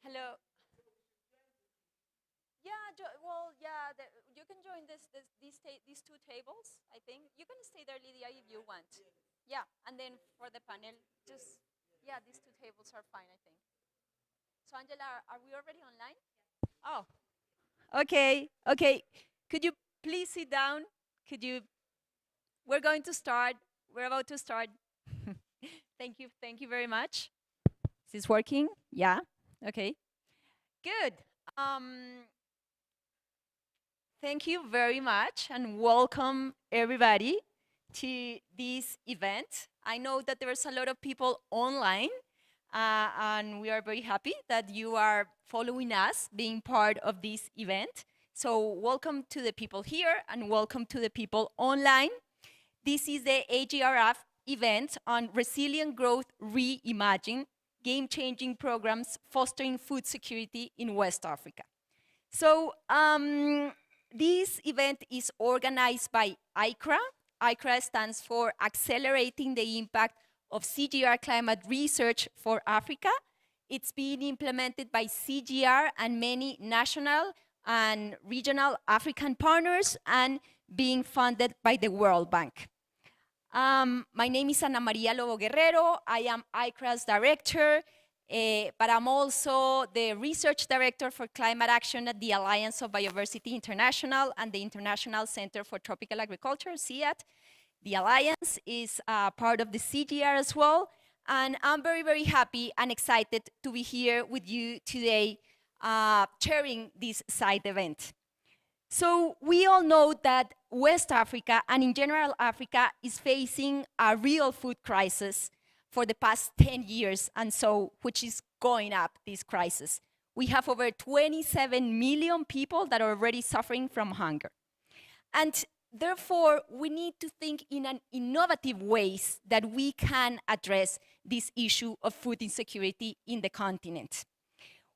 Hello. Yeah, well, yeah, you can join these two tables, I think. You can stay there, Lydia, if you want. Yeah, and then for the panel, just, yeah, these two tables are fine, I think. So, Angela, are we already online? Oh, okay, okay. Could you please sit down? Could you, we're going to start. We're about to start. Thank you very much. Is this working? Yeah, okay. Good. Um, Thank you very much and welcome everybody to this event. I know that there's a lot of people online and we are very happy that you are following us, being part of this event. So welcome to the people here and welcome to the people online. This is the AICCRA event on Resilient Growth Reimagined, game-changing programs fostering food security in West Africa. So this event is organized by AICCRA. AICCRA stands for Accelerating the Impact of CGIAR Climate Research for Africa. It's being implemented by CGIAR and many national and regional African partners and being funded by the World Bank. My name is Ana Maria Lobo Guerrero. I am AICCRA's director. But I'm also the research director for climate action at the Alliance of Biodiversity International and the International Center for Tropical Agriculture, CIAT. The Alliance is part of the CGIAR as well. And I'm very, very happy and excited to be here with you today chairing this side event. So we all know that West Africa and in general Africa is facing a real food crisis for the past 10 years and so, which is going up, this crisis. We have over 27 million people that are already suffering from hunger. And therefore, we need to think in an innovative ways that we can address this issue of food insecurity in the continent.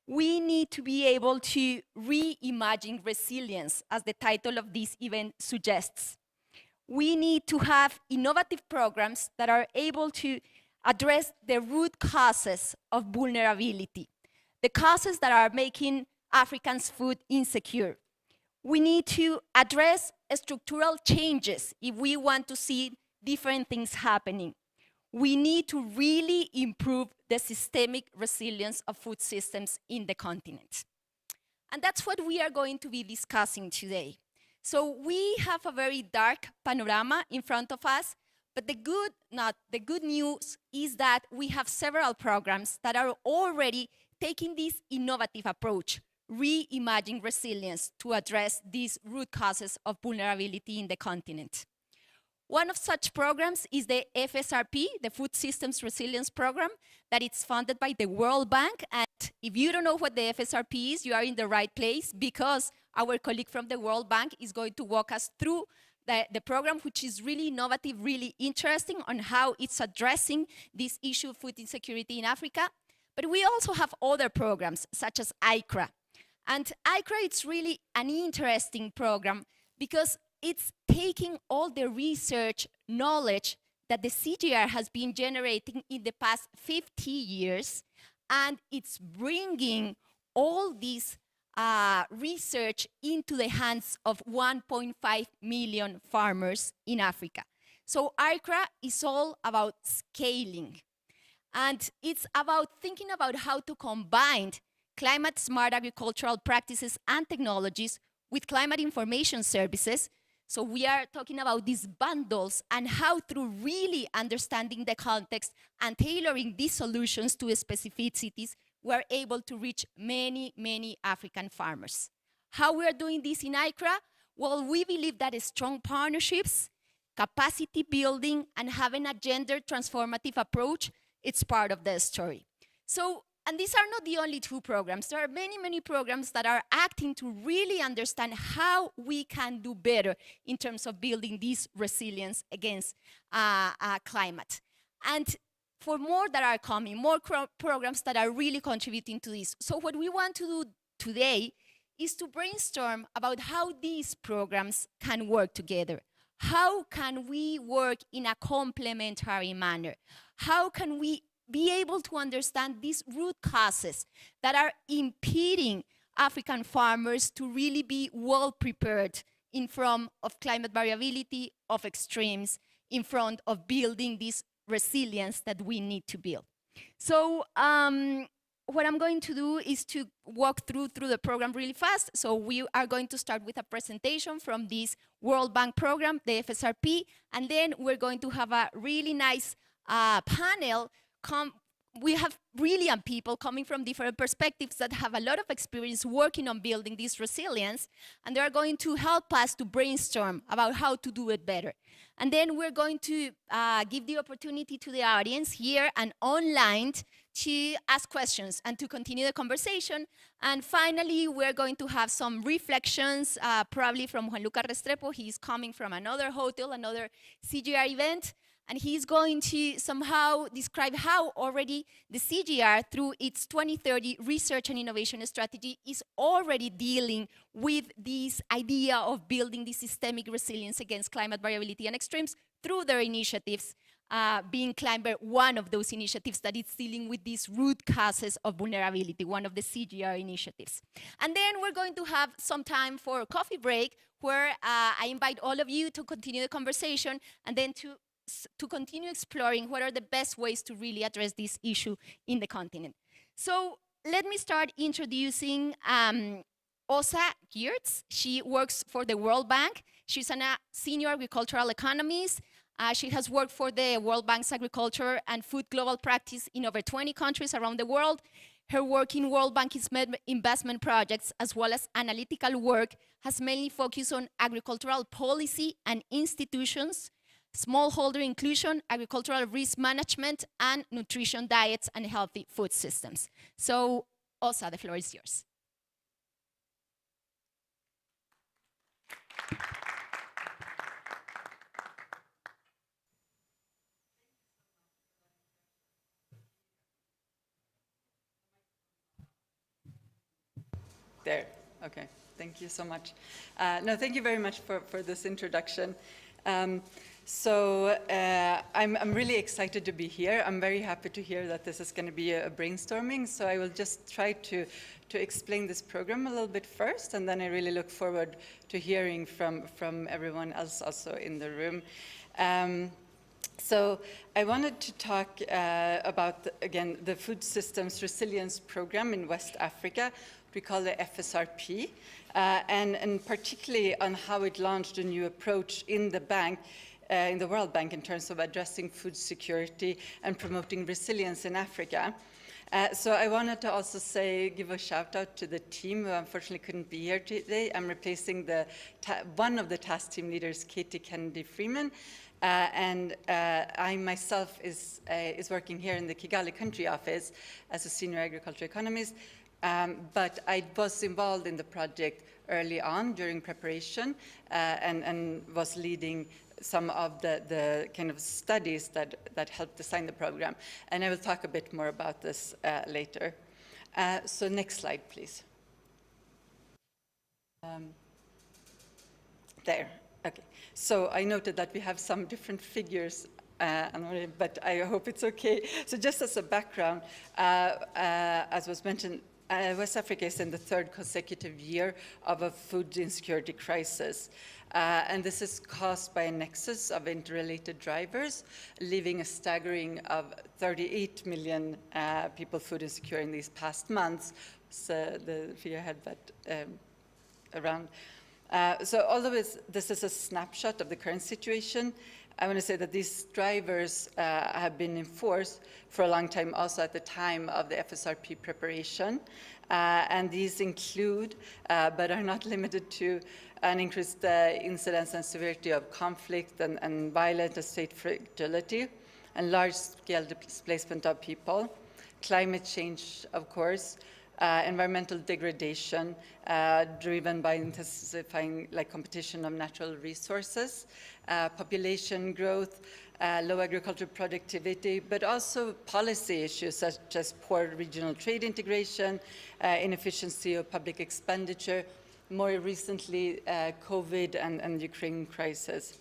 We need to be able to reimagine resilience, as the title of this event suggests. We need to have innovative programs that are able to address the root causes of vulnerability, the causes that are making Africans food insecure. We need to address structural changes if we want to see different things happening. We need to really improve the systemic resilience of food systems in the continent. And that's what we are going to be discussing today. So we have a very dark panorama in front of us. But the good news is that we have several programs that are already taking this innovative approach, reimagining resilience to address these root causes of vulnerability in the continent. One of such programs is the Fsrp, the Food Systems Resilience Program, that it's funded by the World Bank. And if you don't know what the Fsrp is, you are in the right place because our colleague from the World Bank is going to walk us through the program, which is really innovative, really interesting on how it's addressing this issue of food insecurity in Africa. But we also have other programs, such as AICCRA. And AICCRA, it's really an interesting program because it's taking all the research knowledge that the CGIAR has been generating in the past 50 years, and it's bringing all these research into the hands of 1.5 million farmers in Africa. So AICCRA is all about scaling. And it's about thinking about how to combine climate-smart agricultural practices and technologies with climate information services. So we are talking about these bundles and how through really understanding the context and tailoring these solutions to specificities, we're able to reach many, many African farmers. How we are doing this in AICCRA? Well, we believe that strong partnerships, capacity building, and having a gender transformative approach, it's part of the story. So, and these are not the only two programs. There are many, many programs that are acting to really understand how we can do better in terms of building this resilience against climate. And for more that are coming, more programs that are really contributing to this. So what we want to do today is to brainstorm about how these programs can work together. How can we work in a complementary manner? How can we be able to understand these root causes that are impeding African farmers to really be well prepared in front of climate variability, of extremes, in front of building this resilience that we need to build. So what I'm going to do is to walk through the program really fast. So we are going to start with a presentation from this World Bank program, the Fsrp, and then we're going to have a really nice panel. We have brilliant people coming from different perspectives that have a lot of experience working on building this resilience, and they are going to help us to brainstorm about how to do it better. And then we're going to give the opportunity to the audience here and online to ask questions and to continue the conversation. And finally, we're going to have some reflections, probably from Juan Lucas Restrepo. He's coming from another hotel, another CGIAR event. And he's going to somehow describe how already the CGIAR, through its 2030 research and innovation strategy, is already dealing with this idea of building this systemic resilience against climate variability and extremes through their initiatives, being Climber one of those initiatives that is dealing with these root causes of vulnerability, one of the CGIAR initiatives. And then we're going to have some time for a coffee break, where I invite all of you to continue the conversation and then to continue exploring what are the best ways to really address this issue in the continent. So let me start introducing Åsa Geertz. She works for the World Bank. She's a senior agricultural economist. She has worked for the World Bank's agriculture and food global practice in over 20 countries around the world. Her work in World Bank investment projects, as well as analytical work, has mainly focused on agricultural policy and institutions, smallholder inclusion, agricultural risk management, and nutrition diets and healthy food systems. So, Åsa, the floor is yours. There, okay, thank you so much. No, thank you very much for this introduction. I'm really excited to be here. I'm very happy to hear that this is going to be a brainstorming, so I will just try to explain this program a little bit first, and then I really look forward to hearing from everyone else also in the room. So I wanted to talk about, again, the Food Systems Resilience Program in West Africa, we call the Fsrp, and particularly on how it launched a new approach in the bank, in the World Bank, in terms of addressing food security and promoting resilience in Africa. So I wanted to also give a shout out to the team who unfortunately couldn't be here today. I'm replacing one of the task team leaders, Katie Kennedy-Freeman, and I myself is working here in the Kigali country office as a senior agriculture economist. But I was involved in the project early on during preparation and was leading some of the kind of studies that helped design the program. And I will talk a bit more about this later. So next slide, please. There, okay. So I noted that we have some different figures, but I hope it's okay. So just as a background, as was mentioned, West Africa is in the third consecutive year of a food insecurity crisis. And this is caused by a nexus of interrelated drivers, leaving a staggering of 38 million people food insecure in these past months. So the figure had that around. So although this is a snapshot of the current situation, I want to say that these drivers have been in force for a long time, also at the time of the Fsrp preparation. And these include, but are not limited to, an increased incidence and severity of conflict and violent state fragility, and large-scale displacement of people, climate change, of course, environmental degradation driven by intensifying competition of natural resources, population growth, low agricultural productivity, but also policy issues such as poor regional trade integration, inefficiency of public expenditure, more recently COVID and Ukraine crisis.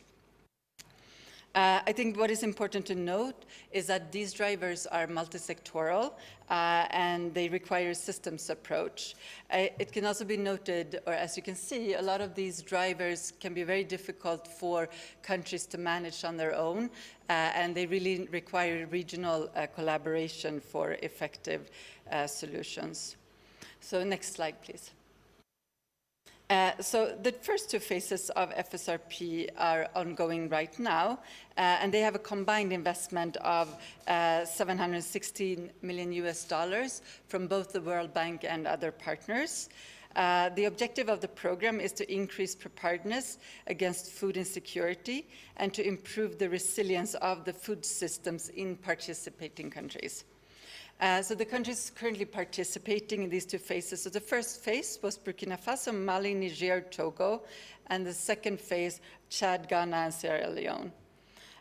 I think what is important to note is that these drivers are multi-sectoral and they require a systems approach. It can also be noted, or as you can see, a lot of these drivers can be very difficult for countries to manage on their own, and they really require regional collaboration for effective solutions. So next slide, please. So the first two phases of FSRP are ongoing right now, and they have a combined investment of $716 million from both the World Bank and other partners. The objective of the program is to increase preparedness against food insecurity and to improve the resilience of the food systems in participating countries. So the countries currently participating in these two phases. So the first phase was Burkina Faso, Mali, Niger, Togo, and the second phase, Chad, Ghana, and Sierra Leone.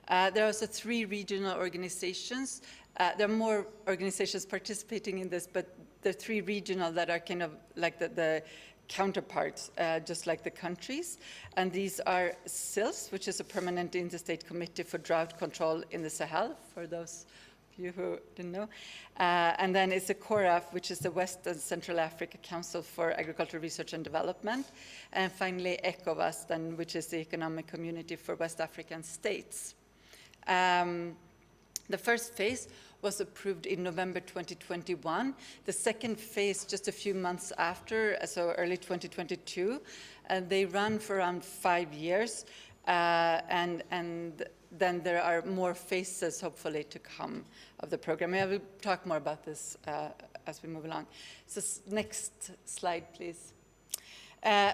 There are also 3 regional organizations. There are more organizations participating in this, but the 3 regional that are kind of like the counterparts, just like the countries. And these are SILS, which is a Permanent Interstate Committee for Drought Control in the Sahel, for those you who didn't know. And then it's the CORAF, which is the West and Central Africa Council for Agricultural Research and Development. And finally, ECOWAS, then, which is the Economic Community for West African States. The first phase was approved in November 2021. The second phase just a few months after, so early 2022. And they run for around 5 years. And then there are more phases, hopefully, to come of the program. I will talk more about this as we move along. So next slide, please.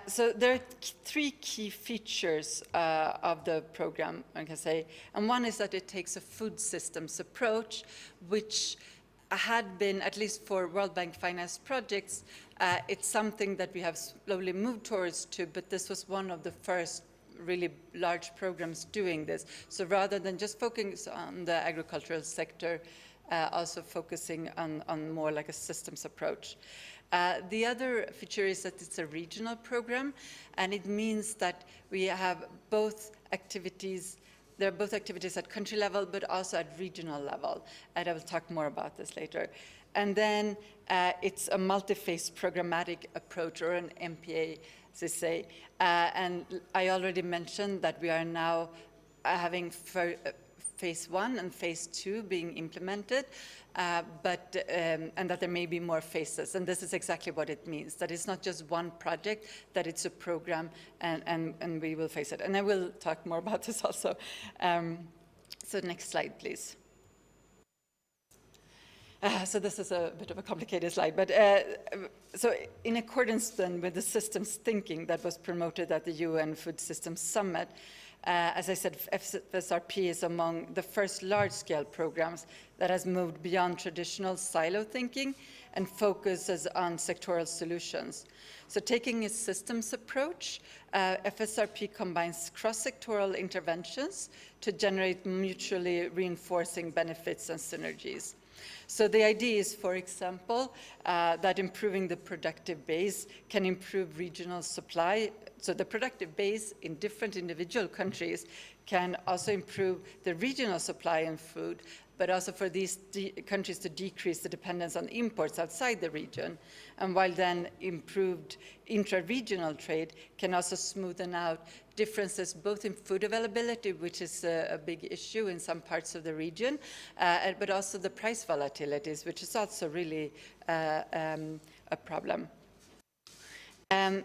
So there are 3 key features of the program, I can say. And one is that it takes a food systems approach, which had been, at least for World Bank finance projects, it's something that we have slowly moved towards to, but this was one of the first really large programs doing this. So rather than just focusing on the agricultural sector, also focusing on more like a systems approach. The other feature is that it's a regional program, and it means that we have both activities. There are both activities at country level, but also at regional level, and I will talk more about this later. And then it's a multi-phase programmatic approach, or an MPA, as they say. And I already mentioned that we are now having phase 1 and phase 2 being implemented, and that there may be more phases. And this is exactly what it means, that it's not just one project, that it's a program, and we will face it. And I will talk more about this also. So next slide, please. So this is a bit of a complicated slide, but so in accordance then with the systems thinking that was promoted at the UN Food Systems Summit, as I said, FSRP is among the first large-scale programs that has moved beyond traditional silo thinking and focuses on sectoral solutions. So taking a systems approach, FSRP combines cross-sectoral interventions to generate mutually reinforcing benefits and synergies. So the idea is, for example, that improving the productive base can improve regional supply. So the productive base in different individual countries can also improve the regional supply in food, but also for these countries to decrease the dependence on imports outside the region. And while then improved intra-regional trade can also smoothen out differences both in food availability, which is a big issue in some parts of the region, but also the price volatilities, which is also really a problem.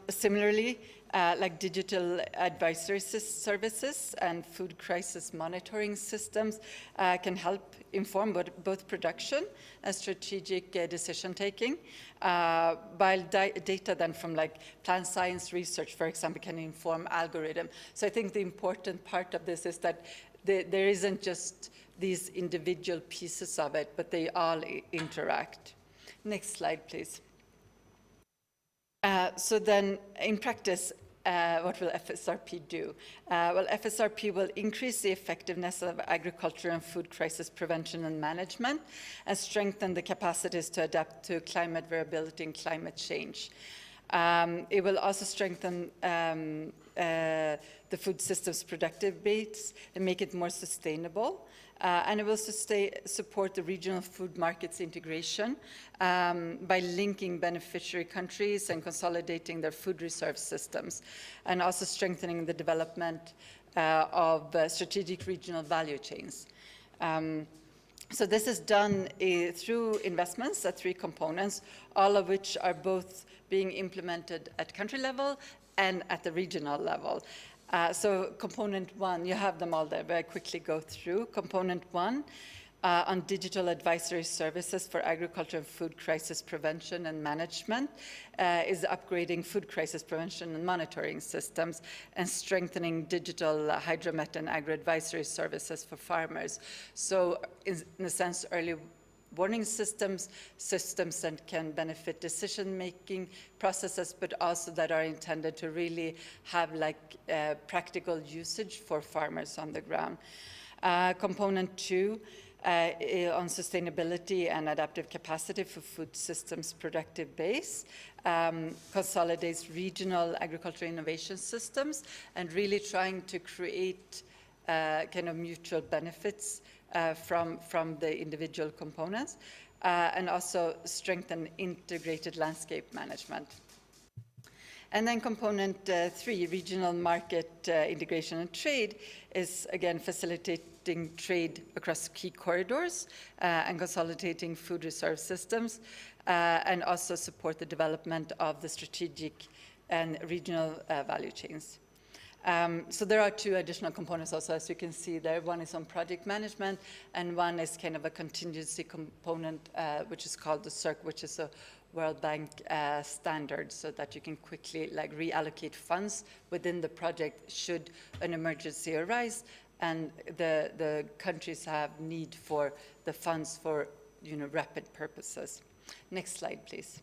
Similarly, like digital advisory services and food crisis monitoring systems can help inform both production and strategic decision-taking, while data then from like plant science research, for example, can inform algorithm. So I think the important part of this is that there isn't just these individual pieces of it, but they all interact. Next slide, please. So then, in practice, what will FSRP do? Well, FSRP will increase the effectiveness of agriculture and food crisis prevention and management and strengthen the capacities to adapt to climate variability and climate change. It will also strengthen the food system's productive base and make it more sustainable. And it will support the regional food markets integration by linking beneficiary countries and consolidating their food reserve systems, and also strengthening the development of strategic regional value chains. So this is done through investments at 3 components, all of which are both being implemented at country level and at the regional level. So component 1, you have them all there, but I quickly go through. Component 1 on digital advisory services for agriculture and food crisis prevention and management is upgrading food crisis prevention and monitoring systems and strengthening digital hydromet and agro-advisory services for farmers. So in a sense, early warning systems that can benefit decision-making processes, but also that are intended to really have like practical usage for farmers on the ground. Component 2, on sustainability and adaptive capacity for food systems productive base, consolidates regional agriculture innovation systems and really trying to create kind of mutual benefits from the individual components, and also strengthen integrated landscape management. And then component 3, regional market integration and trade, is again facilitating trade across key corridors and consolidating food reserve systems, and also support the development of the strategic and regional value chains. So there are 2 additional components also, as you can see there. One is on project management, and one is kind of a contingency component, which is called the CGIAR, which is a World Bank standard, so that you can quickly like reallocate funds within the project should an emergency arise and the countries have need for the funds for rapid purposes. Next slide, please.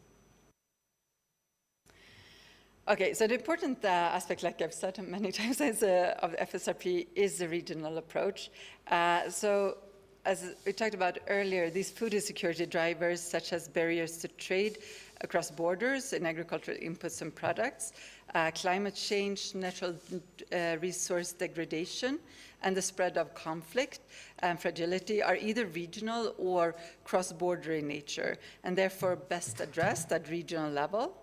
Okay, so the important aspect, like I've said many times, of FSRP is the regional approach. So as we talked about earlier, these food insecurity drivers, such as barriers to trade across borders in agricultural inputs and products, climate change, natural resource degradation, and the spread of conflict and fragility are either regional or cross-border in nature, and therefore best addressed at regional level.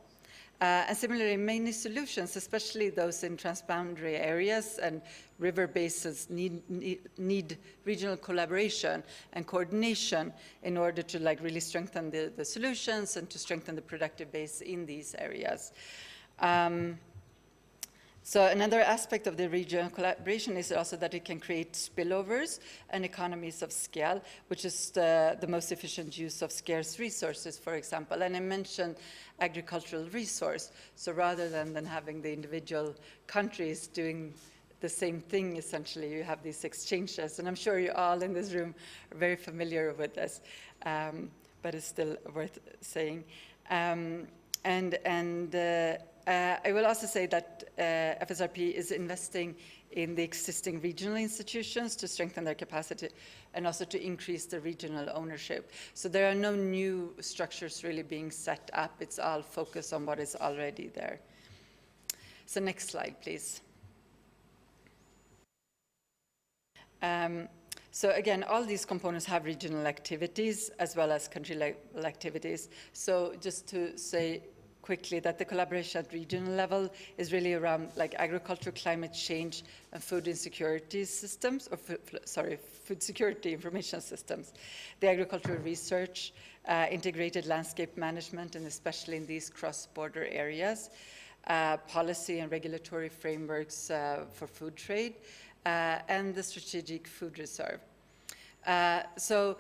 And similarly, many solutions, especially those in transboundary areas and river basins, need regional collaboration and coordination in order to really strengthen the solutions and to strengthen the productive base in these areas. So another aspect of the regional collaboration is also that it can create spillovers and economies of scale, which is the most efficient use of scarce resources, for example. And I mentioned agricultural resource. So rather than having the individual countries doing the same thing, essentially, you have these exchanges. And I'm sure you all in this room are very familiar with this, but it's still worth saying. I will also say that FSRP is investing in the existing regional institutions to strengthen their capacity and also to increase the regional ownership. So there are no new structures really being set up. It's all focused on what is already there. So next slide, please. So again, all these components have regional activities as well as country-level activities. So just to say quickly that the collaboration at regional level is really around agriculture, climate change, and food insecurity systems, or food security information systems. The agricultural research, integrated landscape management, and especially in these cross-border areas, policy and regulatory frameworks for food trade, and the strategic food reserve. So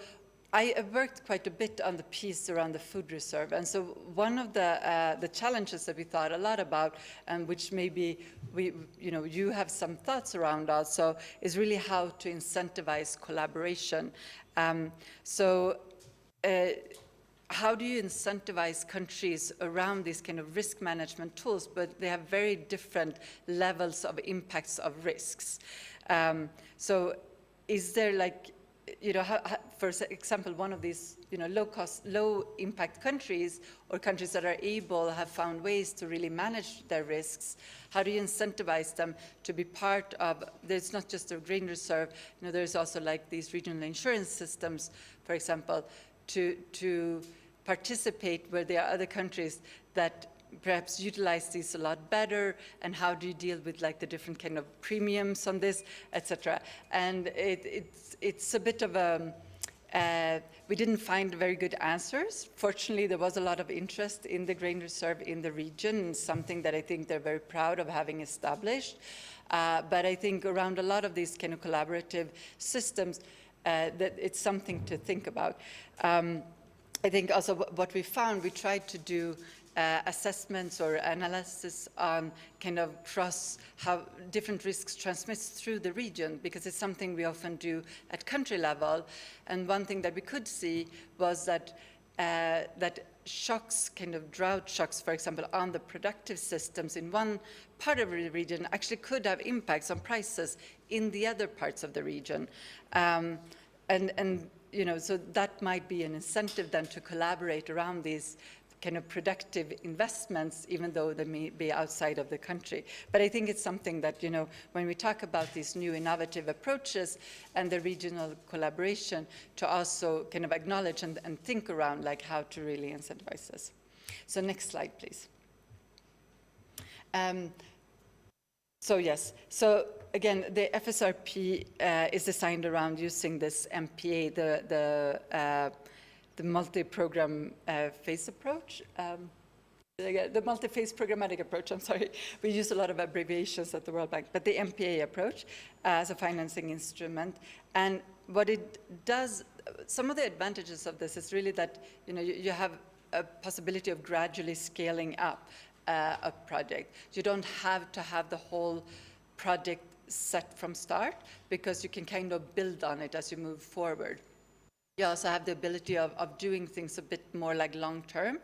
I worked quite a bit on the piece around the food reserve, and so one of the challenges that we thought a lot about, and which maybe you have some thoughts around also, is really how to incentivize collaboration. How do you incentivize countries around these kind of risk management tools, but they have very different levels of impacts of risks? So is there for example, one of these, low-cost, low-impact countries or countries that are able, have found ways to really manage their risks. How do you incentivize them to be part of, there's not just a grain reserve, there's also like these regional insurance systems, for example, to participate where there are other countries that perhaps utilize these a lot better, and how do you deal with like the different kind of premiums on this, etc. And it's a bit of a, we didn't find very good answers. Fortunately, there was a lot of interest in the grain reserve in the region, something that I think they're very proud of having established. But I think around a lot of these kind of collaborative systems, that it's something to think about. I think also what we found, we tried to do assessments or analysis on kind of how different risks transmit through the region, because it's something we often do at country level. And one thing that we could see was that that shocks, kind of drought shocks, for example, on the productive systems in one part of the region actually could have impacts on prices in the other parts of the region. So that might be an incentive then to collaborate around these kind of productive investments, even though they may be outside of the country. But I think it's something that, when we talk about these new innovative approaches and the regional collaboration, to also kind of acknowledge and think around like how to really incentivize this. So next slide, please. So yes, so again, the FSRP is designed around using this MPA, the multi-program phase approach. The multi-phase programmatic approach, I'm sorry. We use a lot of abbreviations at the World Bank, but the MPA approach as a financing instrument. And what it does, some of the advantages of this is really that, you have a possibility of gradually scaling up a project. You don't have to have the whole project set from start, because you can kind of build on it as you move forward. You also have the ability of doing things a bit more like long-term.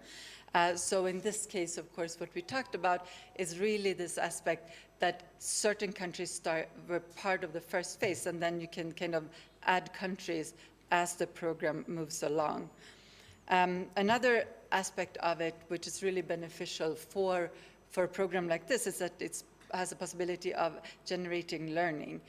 So in this case, of course, what we talked about is really this aspect that certain countries were part of the first phase, and then you can kind of add countries as the program moves along. Another aspect of it, which is really beneficial for a program like this, is that it has a possibility of generating learning.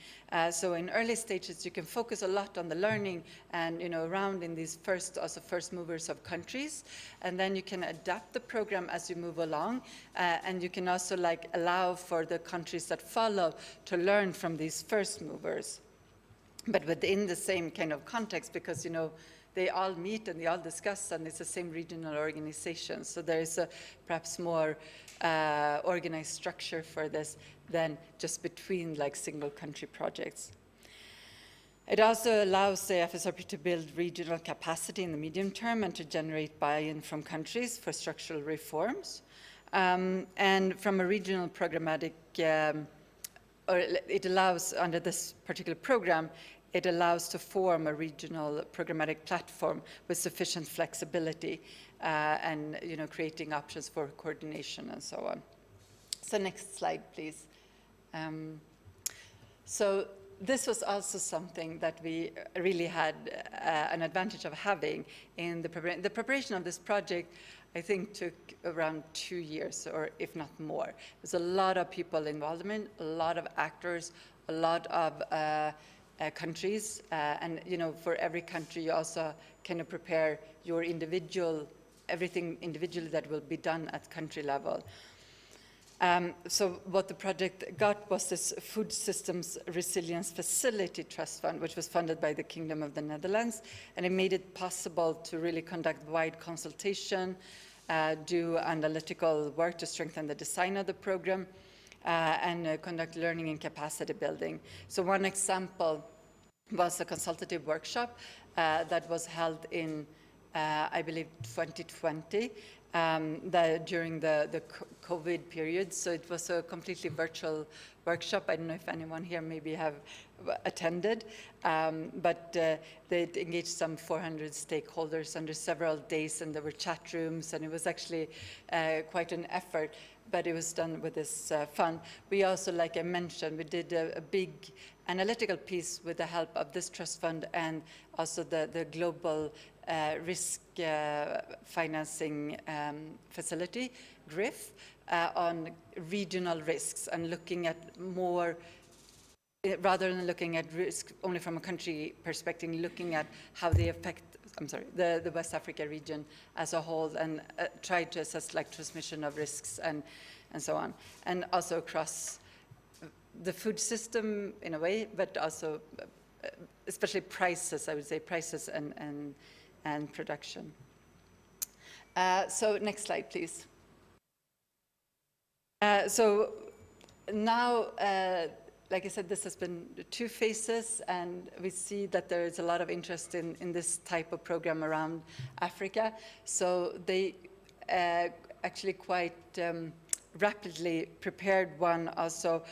So in early stages, you can focus a lot on the learning and, around in these first movers of countries. And then you can adapt the program as you move along. And you can also allow for the countries that follow to learn from these first movers, but within the same kind of context, because, they all meet and they all discuss, and it's the same regional organization. So there is a perhaps more organized structure for this than just between single country projects. It also allows the FSRP to build regional capacity in the medium term and to generate buy-in from countries for structural reforms. And from a regional programmatic, it allows, under this particular program, it allows to form a regional programmatic platform with sufficient flexibility and creating options for coordination and so on. So next slide, please. So this was also something that we really had an advantage of having in the preparation of this project. I think took around 2 years, or if not more. There's a lot of people involved in it, a lot of actors, a lot of countries, and for every country you also kind of prepare your everything individually that will be done at country level. So what the project got was this Food Systems Resilience Facility Trust Fund, which was funded by the Kingdom of the Netherlands, and it made it possible to really conduct wide consultation, do analytical work to strengthen the design of the program, and conduct learning and capacity building. So one example was a consultative workshop that was held in, I believe, 2020, during the COVID period. So it was a completely virtual workshop. I don't know if anyone here maybe have attended, but they engaged some 400 stakeholders under several days, and there were chat rooms, and it was actually quite an effort, but it was done with this fund. We also, like I mentioned, we did a big analytical piece with the help of this trust fund and also the global risk financing facility, GRIF, on regional risks and looking at more, rather than looking at risk only from a country perspective, looking at how they affect, the West Africa region as a whole, and try to assess like transmission of risks and so on. And also across the food system in a way, but also especially prices, I would say, prices and production. So next slide, please. So now, like I said, this has been 2 phases, and we see that there is a lot of interest in this type of program around Africa. So they actually quite rapidly prepared one also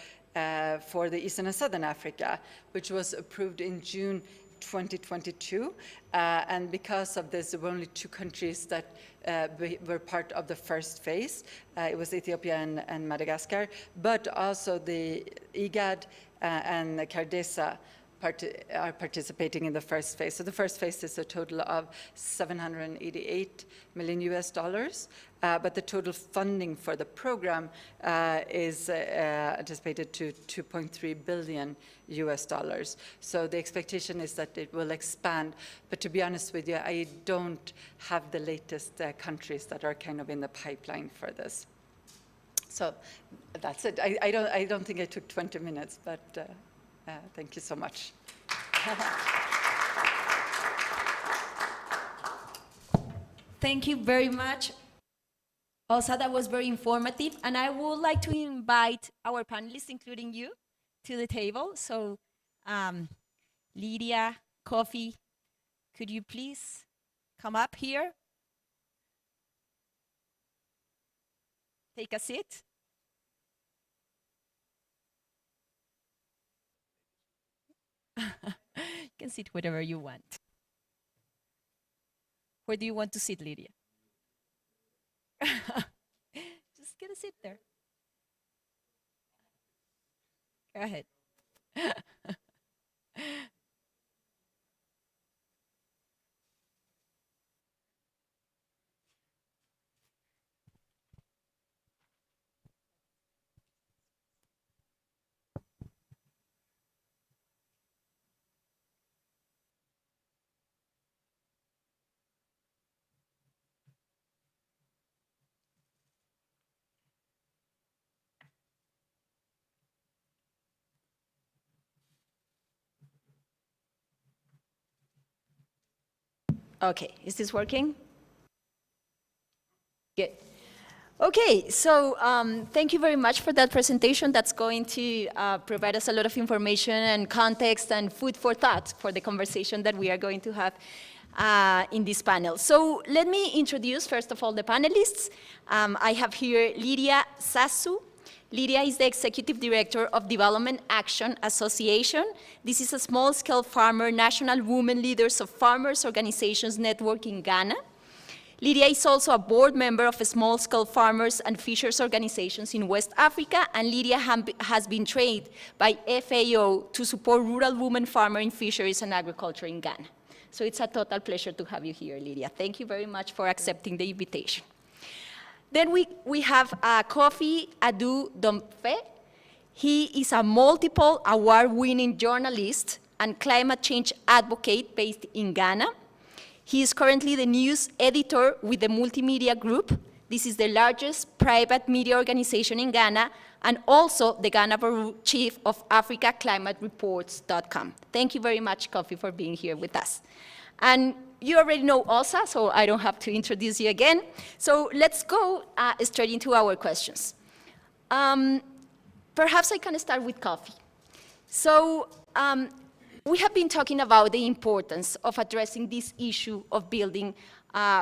for the Eastern and Southern Africa, which was approved in June 2022. And because of this, there were only 2 countries that were part of the first phase. It was Ethiopia and Madagascar, but also the IGAD and CARDESA are participating in the first phase. So the first phase is a total of $788 million, but the total funding for the program is anticipated to $2.3 billion. So the expectation is that it will expand, but to be honest with you, I don't have the latest countries that are kind of in the pipeline for this. So that's it. I don't think I took 20 minutes, but thank you so much. Thank you very much. Also, that was very informative. And I would like to invite our panelists, including you, to the table. So, Lydia, Kofi, could you please come up here? Take a seat. You can sit wherever you want. Where do you want to sit, Lydia? Just get a seat there. Go ahead. Okay, is this working? Good. Okay, so thank you very much for that presentation. That's going to provide us a lot of information and context and food for thought for the conversation that we are going to have in this panel. So let me introduce, first of all, the panelists. I have here Lydia Sasu. Lydia is the Executive Director of Development Action Association. This is a small-scale farmer, national women leaders of farmers organizations network in Ghana. Lydia is also a board member of small-scale farmers and fishers organizations in West Africa, and Lydia has been trained by FAO to support rural women farmers in fisheries and agriculture in Ghana. So it's a total pleasure to have you here, Lydia. Thank you very much for accepting the invitation. Then we have Kofi Adu-Domfe. He is a multiple award-winning journalist and climate change advocate based in Ghana. He is currently the news editor with the Multimedia Group. This is the largest private media organization in Ghana, and also the Ghana Bureau Chief of AfricaClimateReports.com. Thank you very much, Kofi, for being here with us. And you already know Elsa, so I don't have to introduce you again. So let's go straight into our questions. Perhaps I can start with Kofi. So we have been talking about the importance of addressing this issue of building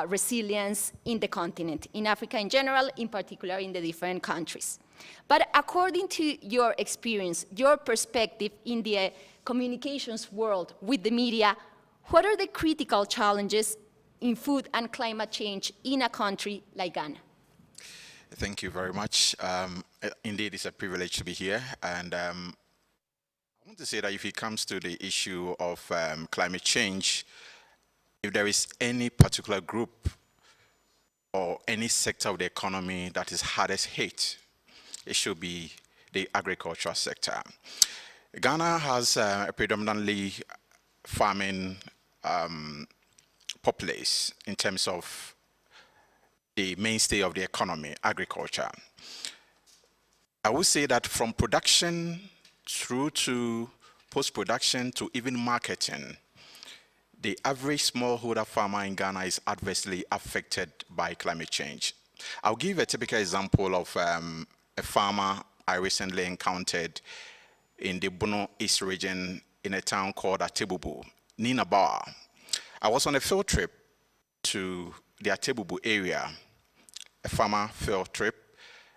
resilience in the continent, in Africa in general, in particular in the different countries. But according to your experience, your perspective in the communications world with the media, what are the critical challenges in food and climate change in a country like Ghana? Thank you very much. Indeed, it's a privilege to be here. And I want to say that if it comes to the issue of climate change, if there is any particular group or any sector of the economy that is hardest hit, it should be the agricultural sector. Ghana has a predominantly farming populace in terms of the mainstay of the economy, agriculture. I would say that from production through to post-production to even marketing, the average smallholder farmer in Ghana is adversely affected by climate change. I'll give a typical example of a farmer I recently encountered in the Bono East region in a town called Atebubu, Nina Bauer. I was on a field trip to the Atebubu area, a farmer field trip,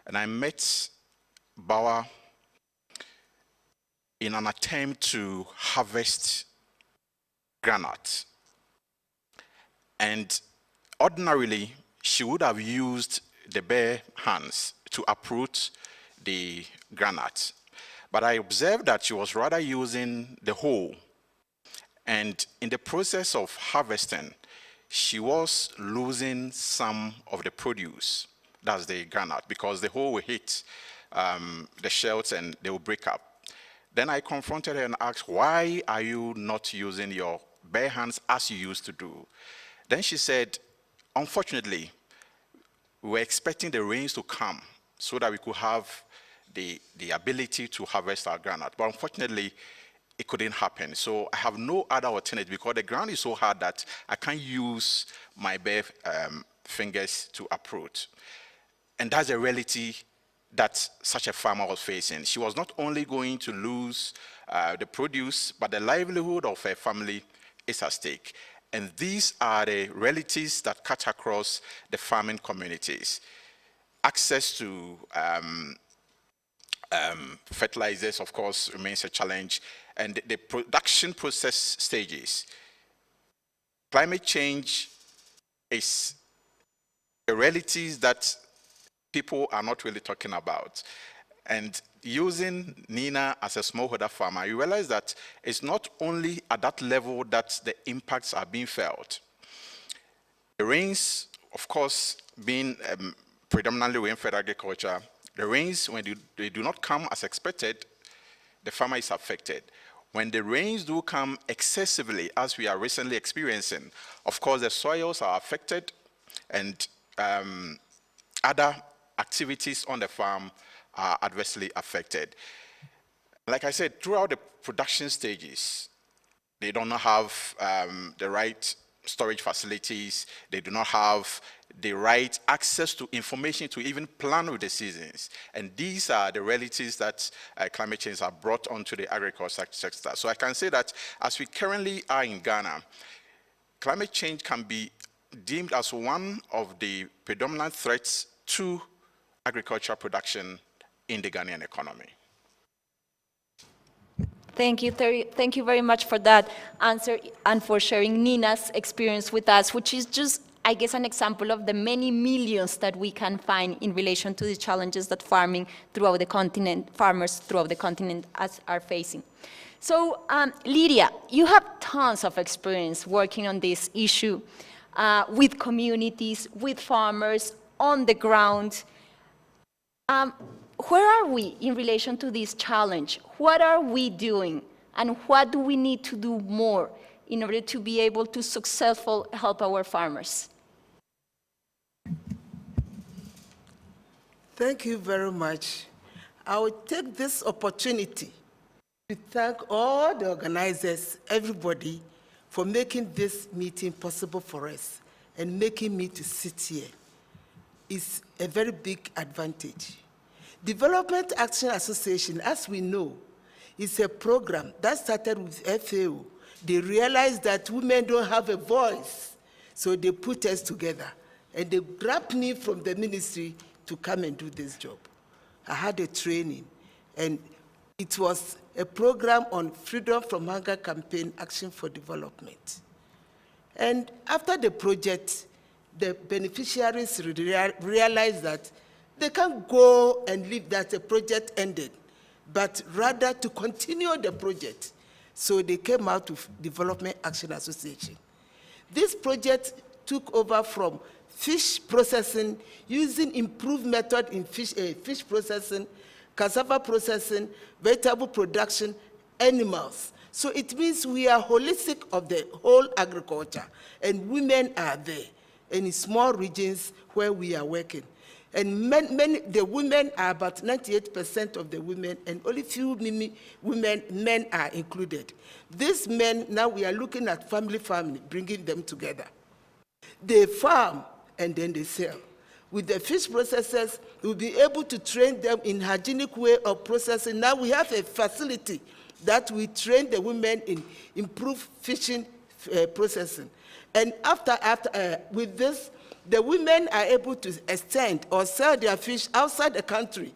and I met Bauer in an attempt to harvest granite. And ordinarily, she would have used the bare hands to uproot the granite. But I observed that she was rather using the hoe. And in the process of harvesting, she was losing some of the produce, that's the granite, because the hoe will hit the shells and they will break up. Then I confronted her and asked, why are you not using your bare hands as you used to do? Then she said, unfortunately, we were expecting the rains to come so that we could have the ability to harvest our granite. But unfortunately, it couldn't happen. So I have no other alternative because the ground is so hard that I can't use my bare fingers to uproot. And that's a reality that such a farmer was facing. She was not only going to lose the produce, but the livelihood of her family is at stake. And these are the realities that cut across the farming communities. Access to fertilizers, of course, remains a challenge. And the production process stages. Climate change is the realities that people are not really talking about. And using Nina as a smallholder farmer, you realize that it's not only at that level that the impacts are being felt. The rains, of course, being predominantly rain-fed agriculture, the rains, when they do not come as expected, the farmer is affected. When the rains do come excessively, as we are recently experiencing, of course, the soils are affected and other activities on the farm are adversely affected. Like I said, throughout the production stages, they do not have the right storage facilities, they do not have the right access to information to even plan with the seasons. And these are the realities that climate change have brought onto the agriculture sector. So I can say that as we currently are in Ghana, climate change can be deemed as one of the predominant threats to agricultural production in the Ghanaian economy. Thank you, Terry. Thank you very much for that answer and for sharing Nina's experience with us, which is just, I guess, an example of the many millions that we can find in relation to the challenges that farming throughout the continent, farmers throughout the continent are facing. So, Lydia, you have tons of experience working on this issue with communities, with farmers, on the ground. Where are we in relation to this challenge? What are we doing? And what do we need to do more in order to be able to successfully help our farmers? Thank you very much. I will take this opportunity to thank all the organizers, everybody, for making this meeting possible for us and making me to sit here. It's a very big advantage. Development Action Association, as we know, is a program that started with FAO. They realized that women don't have a voice. So they put us together, and they grabbed me from the ministry to come and do this job. I had a training, and it was a program on Freedom from Hunger Campaign Action for Development. And after the project, the beneficiaries realized that they can't go and leave that the project ended, but rather to continue the project. So they came out with Development Action Association. This project took over from fish processing, using improved method in fish processing, cassava processing, vegetable production, animals. So it means we are holistic of the whole agriculture, and women are there, and in small regions where we are working. And the women are about 98% of the women, and only few men are included. These men, now we are looking at family, bringing them together. They farm, and then they sell. With the fish processors, we'll be able to train them in hygienic way of processing. Now we have a facility that we train the women in improved fishing processing. And with this, the women are able to extend or sell their fish outside the country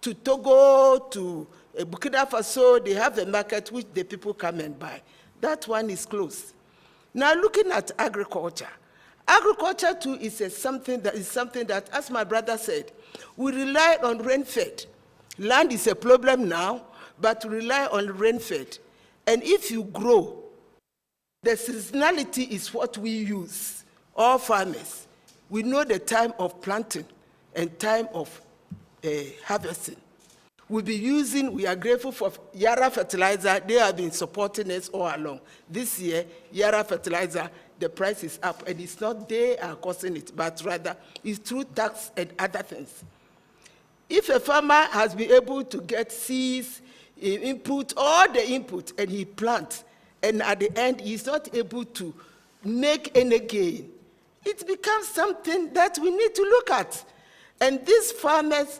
to Togo, to Burkina Faso. They have a market which the people come and buy. That one is closed. Now looking at agriculture. Agriculture too is something that, as my brother said, we rely on rain-fed. Land is a problem now, but we rely on rain-fed. And if you grow, the seasonality is what we use, all farmers. We know the time of planting and time of harvesting. We are grateful for CGIAR fertilizer. They have been supporting us all along. This year, CGIAR fertilizer, the price is up, and it's not they are causing it, but rather it's through tax and other things. If a farmer has been able to get seeds, input, all the input, and he plants, and at the end he's not able to make any gain, it becomes something that we need to look at. And these farmers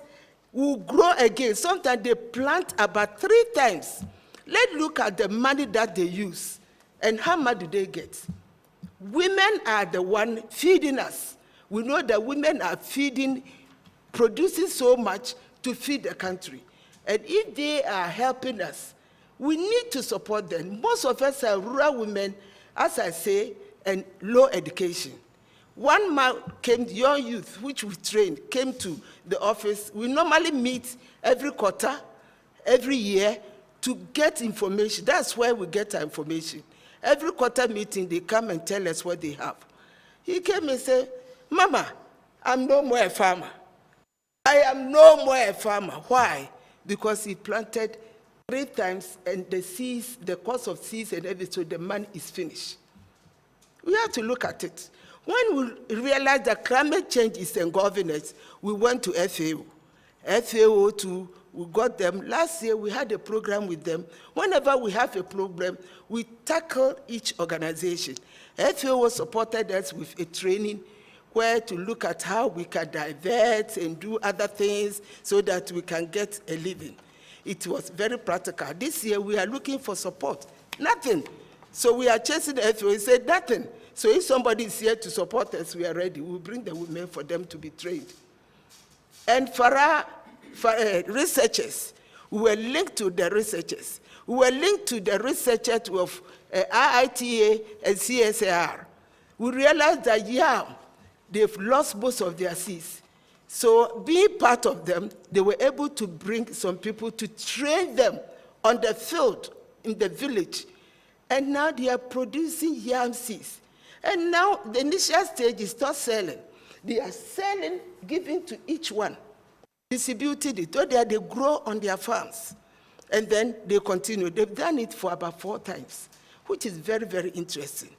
will grow again. Sometimes they plant about 3 times. Let's look at the money that they use, and how much do they get? Women are the one feeding us. We know that women are producing so much to feed the country. And if they are helping us, we need to support them. Most of us are rural women, as I say, and low education. One man came, young youth, which we trained, came to the office. We normally meet every quarter, every year, to get information. That's where we get our information. Every quarter meeting, they come and tell us what they have. He came and said, Mama, I'm no more a farmer. I am no more a farmer. Why? Because he planted 3 times, and the seeds, the cost of seeds and everything, so the money is finished. We have to look at it. When we realized that climate change is engulfing us, we went to FAO. FAO too, we got them. Last year, we had a program with them. Whenever we have a problem, we tackle each organization. FAO supported us with a training where to look at how we can divert and do other things so that we can get a living. It was very practical. This year, we are looking for support. Nothing. So we are chasing the FAO. He said, nothing. So if somebody is here to support us, we are ready. We'll bring the women for them to be trained. And for our researchers, we were linked to the researchers. We were linked to the researchers of IITA and CGIAR. We realized that, yeah, they've lost most of their seeds. So being part of them, they were able to bring some people to train them on the field, in the village. And now they are producing yam seeds. And now the initial stage is not selling. They are selling, giving to each one, distributed it. So they grow on their farms. And then they continue. They've done it for about 4 times, which is very, very interesting.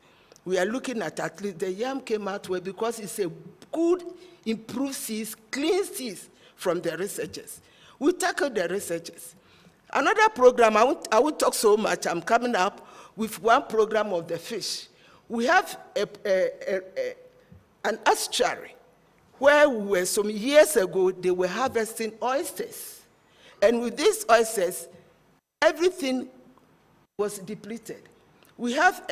We are looking at least the yam came out well because it's a good, improved seeds, clean seeds from the researchers. We tackled the researchers. Another program, I won't talk so much, I'm coming up with one program of the fish. We have an estuary where we were some years ago, they were harvesting oysters. And with these oysters, everything was depleted. We have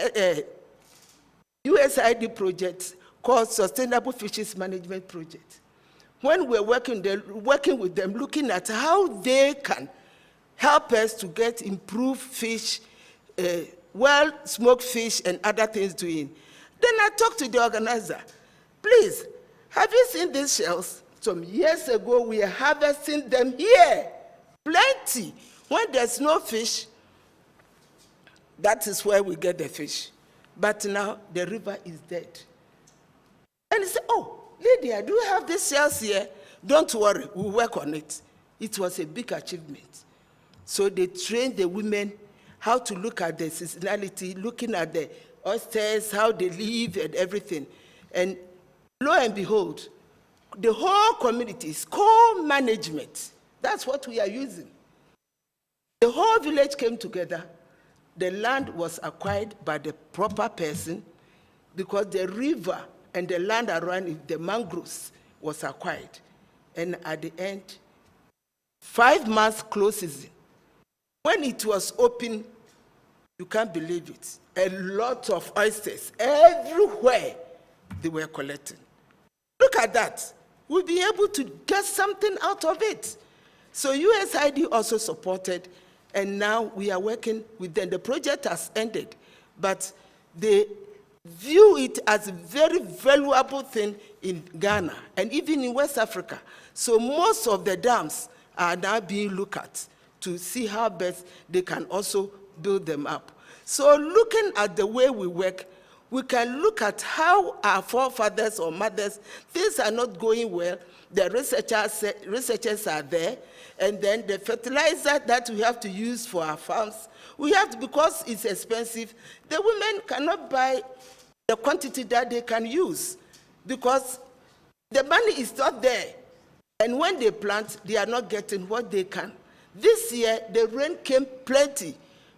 USAID project called Sustainable Fisheries Management Project. When we're working with them, looking at how they can help us to get improved fish, well-smoked fish and other things doing. Then I talked to the organizer. Please, have you seen these shells? Some years ago, we are harvesting them here. Plenty. When there's no fish, that is where we get the fish. But now the river is dead. And he said, oh, Lydia, do you have these shells here? Don't worry, we'll work on it. It was a big achievement. So they trained the women how to look at the seasonality, looking at the oysters, how they live and everything. And lo and behold, the whole community is co-management. That's what we are using. The whole village came together. The land was acquired by the proper person because the river and the land around it, the mangroves, was acquired. And at the end, 5 months close season. When it was open, you can't believe it. A lot of oysters everywhere they were collecting. Look at that. We'll be able to get something out of it. So USAID also supported, and now we are working with them. The project has ended, but they view it as a very valuable thing in Ghana and even in West Africa. So most of the dams are now being looked at to see how best they can also build them up. So looking at the way we work, we can look at how our forefathers or mothers, things are not going well, the researchers are there, and then the fertilizer that we have to use for our farms, we have to, because it's expensive, the women cannot buy the quantity that they can use because the money is not there. And when they plant, they are not getting what they can. This year, the rain came plenty.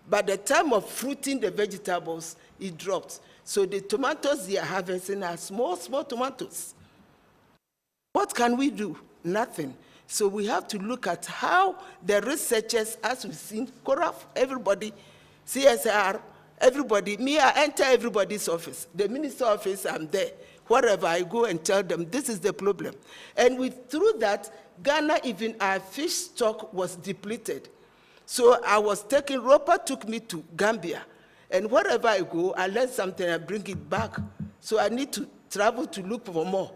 By the time of fruiting the vegetables, it dropped. So the tomatoes they are harvesting are small, small tomatoes. What can we do? Nothing. So we have to look at how the researchers, as we've seen, CORAF, everybody, CSIAR, everybody, me, I enter everybody's office. The minister's office, I'm there. Wherever I go and tell them, this is the problem. And through that, Ghana, even our fish stock was depleted. So I was Roper took me to Gambia. And wherever I go, I learn something, I bring it back. So I need to travel to look for more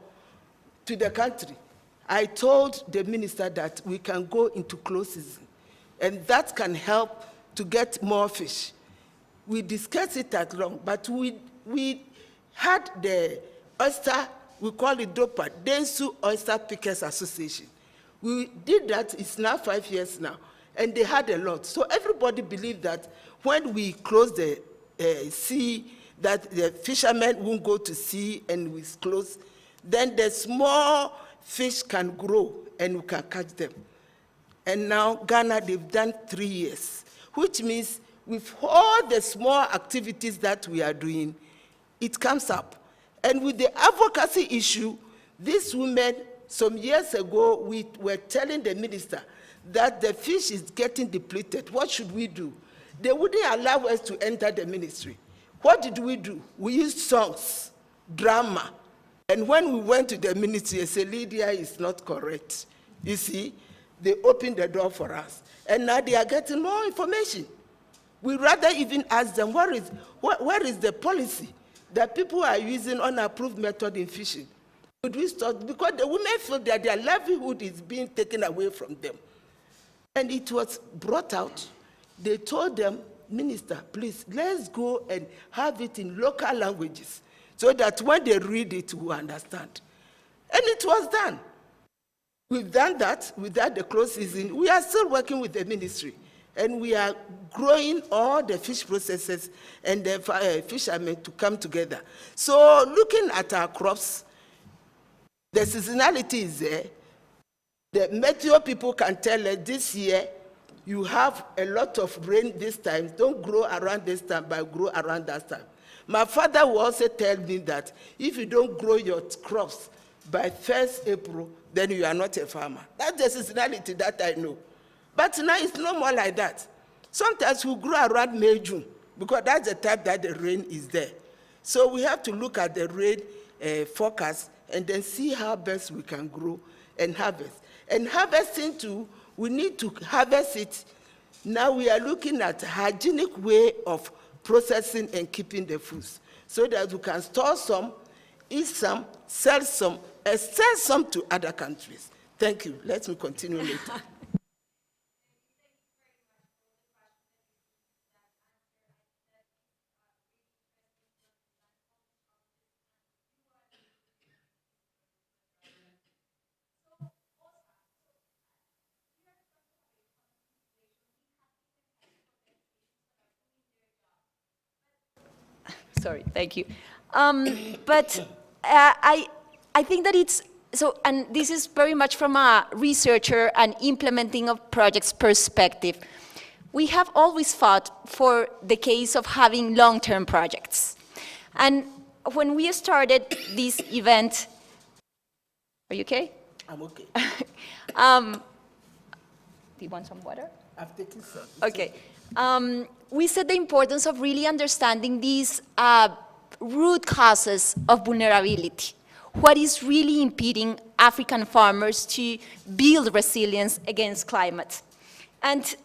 to the country. I told the minister that we can go into close season, and that can help to get more fish. We discussed it at long, but we had the oyster, we call it DOPA, Densu Oyster Pickers Association. We did that, it's now 5 years now, and they had a lot. So everybody believed that when we close the sea, that the fishermen won't go to sea and we close, then the small fish can grow and we can catch them. And now Ghana, they've done 3 years, which means with all the small activities that we are doing, it comes up. And with the advocacy issue, these women, some years ago, we were telling the minister that the fish is getting depleted. What should we do? They wouldn't allow us to enter the ministry. What did we do? We used songs, drama. And when we went to the ministry, they said, Lydia is not correct. You see, they opened the door for us. And now they are getting more information. We rather even ask them, where is the policy that people are using unapproved method in fishing? Could we stop? Because the women feel that their livelihood is being taken away from them. And it was brought out. They told them, Minister, please, let's go and have it in local languages so that when they read it, we understand. And it was done. We've done that without the close season. We are still working with the ministry, and we are growing all the fish processors and the fishermen to come together. So looking at our crops, the seasonality is there. The meteo people can tell us this year, you have a lot of rain this time. Don't grow around this time, but grow around that time. My father will also tell me that if you don't grow your crops by 1st April, then you are not a farmer. That's the seasonality that I know. But now it's no more like that. Sometimes we grow around May, June, because that's the time that the rain is there. So we have to look at the rate forecast and then see how best we can grow and harvest. And harvesting too, we need to harvest it. Now we are looking at a hygienic way of processing and keeping the foods so that we can store some, eat some, sell some, and sell some to other countries. Thank you. Let me continue later. Sorry, thank you. But I think that it's, so, and this is very much from a researcher and implementing of projects perspective. We have always fought for the case of having long-term projects. And when we started this event, are you okay? I'm okay. Do you want some water? I've taken some. Okay. We said the importance of really understanding these root causes of vulnerability. What is really impeding African farmers to build resilience against climate? And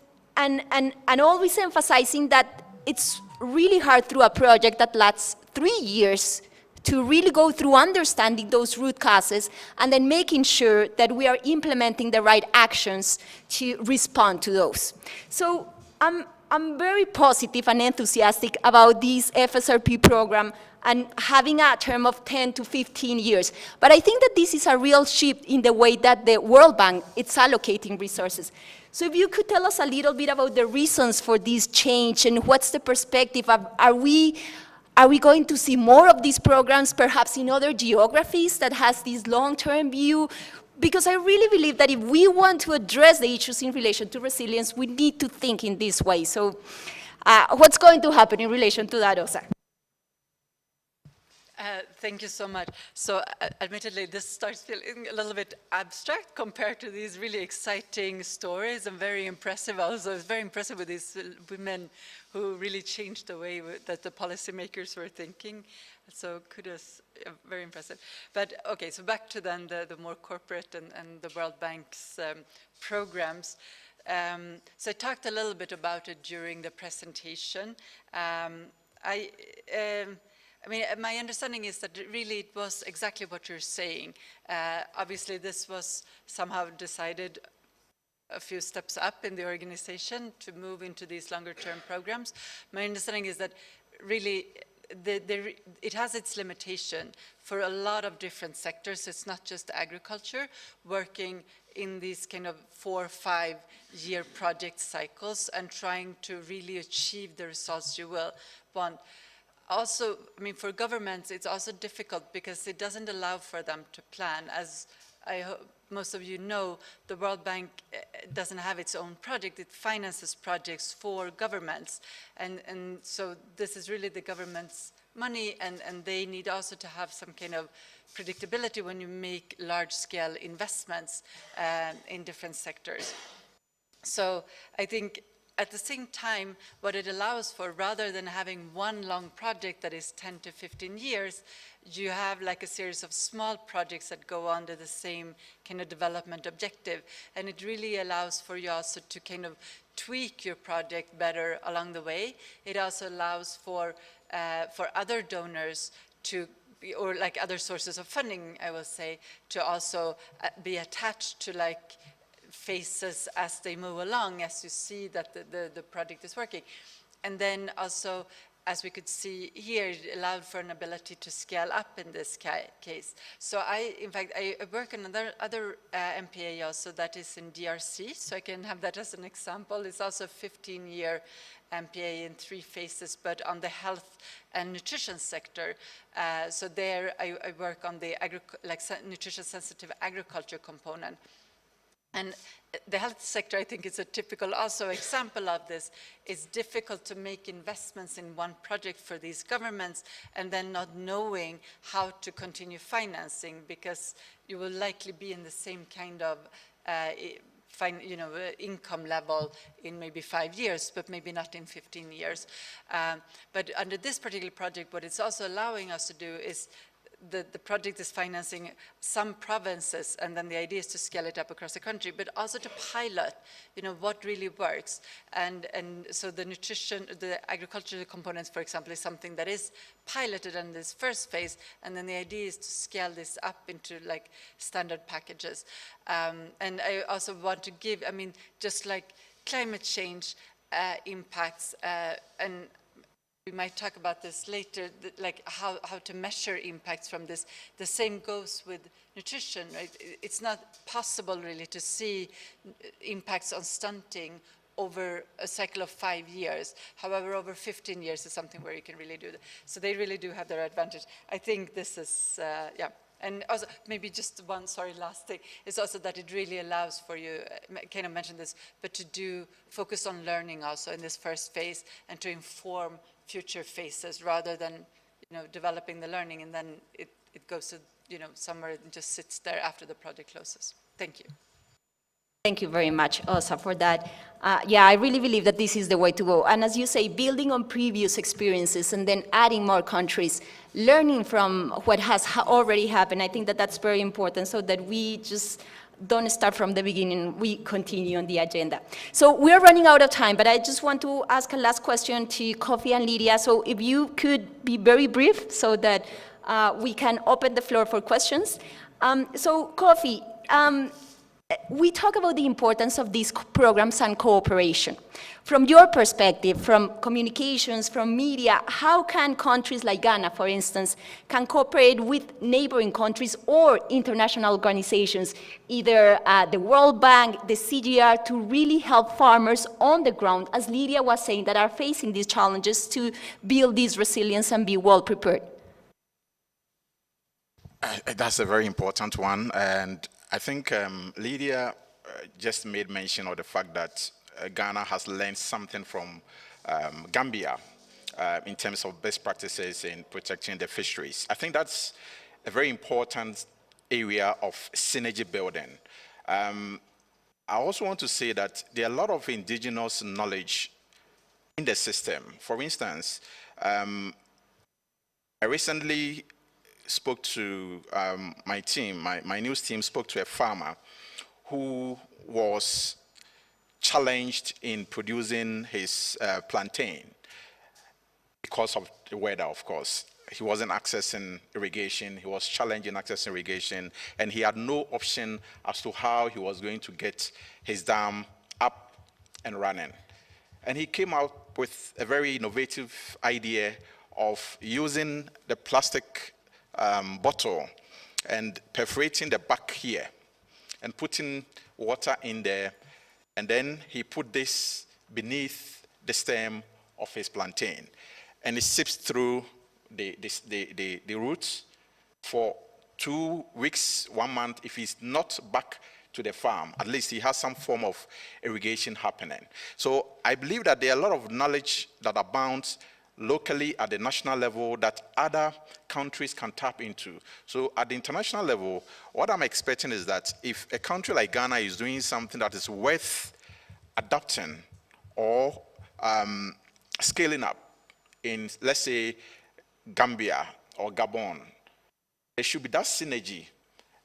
always emphasizing that it's really hard through a project that lasts 3 years to really go through understanding those root causes and then making sure that we are implementing the right actions to respond to those. So I'm very positive and enthusiastic about this FSRP program and having a term of 10 to 15 years. But I think that this is a real shift in the way that the World Bank is allocating resources. So if you could tell us a little bit about the reasons for this change and what's the perspective of, are we going to see more of these programs perhaps in other geographies that has this long-term view? Because I really believe that if we want to address the issues in relation to resilience, we need to think in this way. So what's going to happen in relation to that, Osa? Thank you so much. So admittedly, this starts feeling a little bit abstract compared to these really exciting stories and very impressive. Also, it's very impressive with these women who really changed the way that the policymakers were thinking. So kudos, very impressive. But okay, so back to then the more corporate and the World Bank's programs. So I talked a little bit about it during the presentation. I mean, my understanding is that really it was exactly what you're saying. Obviously, this was somehow decided a few steps up in the organization to move into these longer-term programs. My understanding is that really it has its limitation for a lot of different sectors. It's not just agriculture, working in these kind of 4 or 5 year project cycles and trying to really achieve the results you will want. Also, I mean, for governments, it's also difficult because it doesn't allow for them to plan. As I hope most of you know, the World Bank doesn't have its own project. It finances projects for governments. And so this is really the government's money, and they need also to have some kind of predictability when you make large-scale investments in different sectors. So I think at the same time, what it allows for, rather than having one long project that is 10 to 15 years, you have like a series of small projects that go under the same kind of development objective. And it really allows for you also to kind of tweak your project better along the way. It also allows for other donors to, or like other sources of funding, I will say, to also be attached to like phases as they move along, as you see that the project is working. And then also, as we could see here, it allowed for an ability to scale up in this case. So in fact, I work on other MPA also that is in DRC, so I can have that as an example. It's also a 15-year MPA in 3 phases, but on the health and nutrition sector. So there I work on the nutrition-sensitive agriculture component. And the health sector, I think, is a typical also example of this. It's difficult to make investments in one project for these governments and then not knowing how to continue financing, because you will likely be in the same kind of income level in maybe 5 years, but maybe not in 15 years. But under this particular project, what it's also allowing us to do is the project is financing some provinces, and then the idea is to scale it up across the country, but also to pilot, what really works. And so the nutrition, the agricultural components, for example, is something that is piloted in this first phase, and then the idea is to scale this up into like standard packages. And I also want to give, just like climate change impacts, and we might talk about this later, like how to measure impacts from this. The same goes with nutrition, right? It's not possible really to see impacts on stunting over a cycle of 5 years. However, over 15 years is something where you can really do that. So they really do have their advantage. I think this is, yeah. And also, maybe just one, last thing, is also that it really allows for you, kind of mentioned this, but to focus on learning also in this first phase and to inform future phases rather than, developing the learning and then it goes to, somewhere and just sits there after the project closes. Thank you. Thank you very much, Osa, for that. Yeah, I really believe that this is the way to go. And as you say, building on previous experiences and then adding more countries, learning from what has already happened, I think that that's very important so that we just don't start from the beginning, we continue on the agenda. So we're running out of time, but I just want to ask a last question to Kofi and Lydia. So if you could be very brief so that we can open the floor for questions. So Kofi, we talk about the importance of these programs and cooperation. From your perspective, from communications, from media, how can countries like Ghana, for instance, can cooperate with neighboring countries or international organizations, either the World Bank, the CGIAR, to really help farmers on the ground, as Lydia was saying, that are facing these challenges to build this resilience and be well prepared? That's a very important one, and I think Lydia just made mention of the fact that Ghana has learned something from Gambia in terms of best practices in protecting the fisheries. I think that's a very important area of synergy building. I also want to say that there are a lot of indigenous knowledge in the system. For instance, I recently spoke to my team, my news team spoke to a farmer who was challenged in producing his plantain because of the weather, of course. He wasn't accessing irrigation, he was challenged in accessing irrigation, and he had no option as to how he was going to get his dam up and running. And he came out with a very innovative idea of using the plastic bottle and perforating the back here and putting water in there, and then he put this beneath the stem of his plantain, and it seeps through the roots for 2 weeks, 1 month. If he's not back to the farm, at least he has some form of irrigation happening. So I believe that there are a lot of knowledge that abounds locally at the national level that other countries can tap into. So at the international level, what I'm expecting is that if a country like Ghana is doing something that is worth adopting or scaling up in, let's say, Gambia or Gabon, there should be that synergy.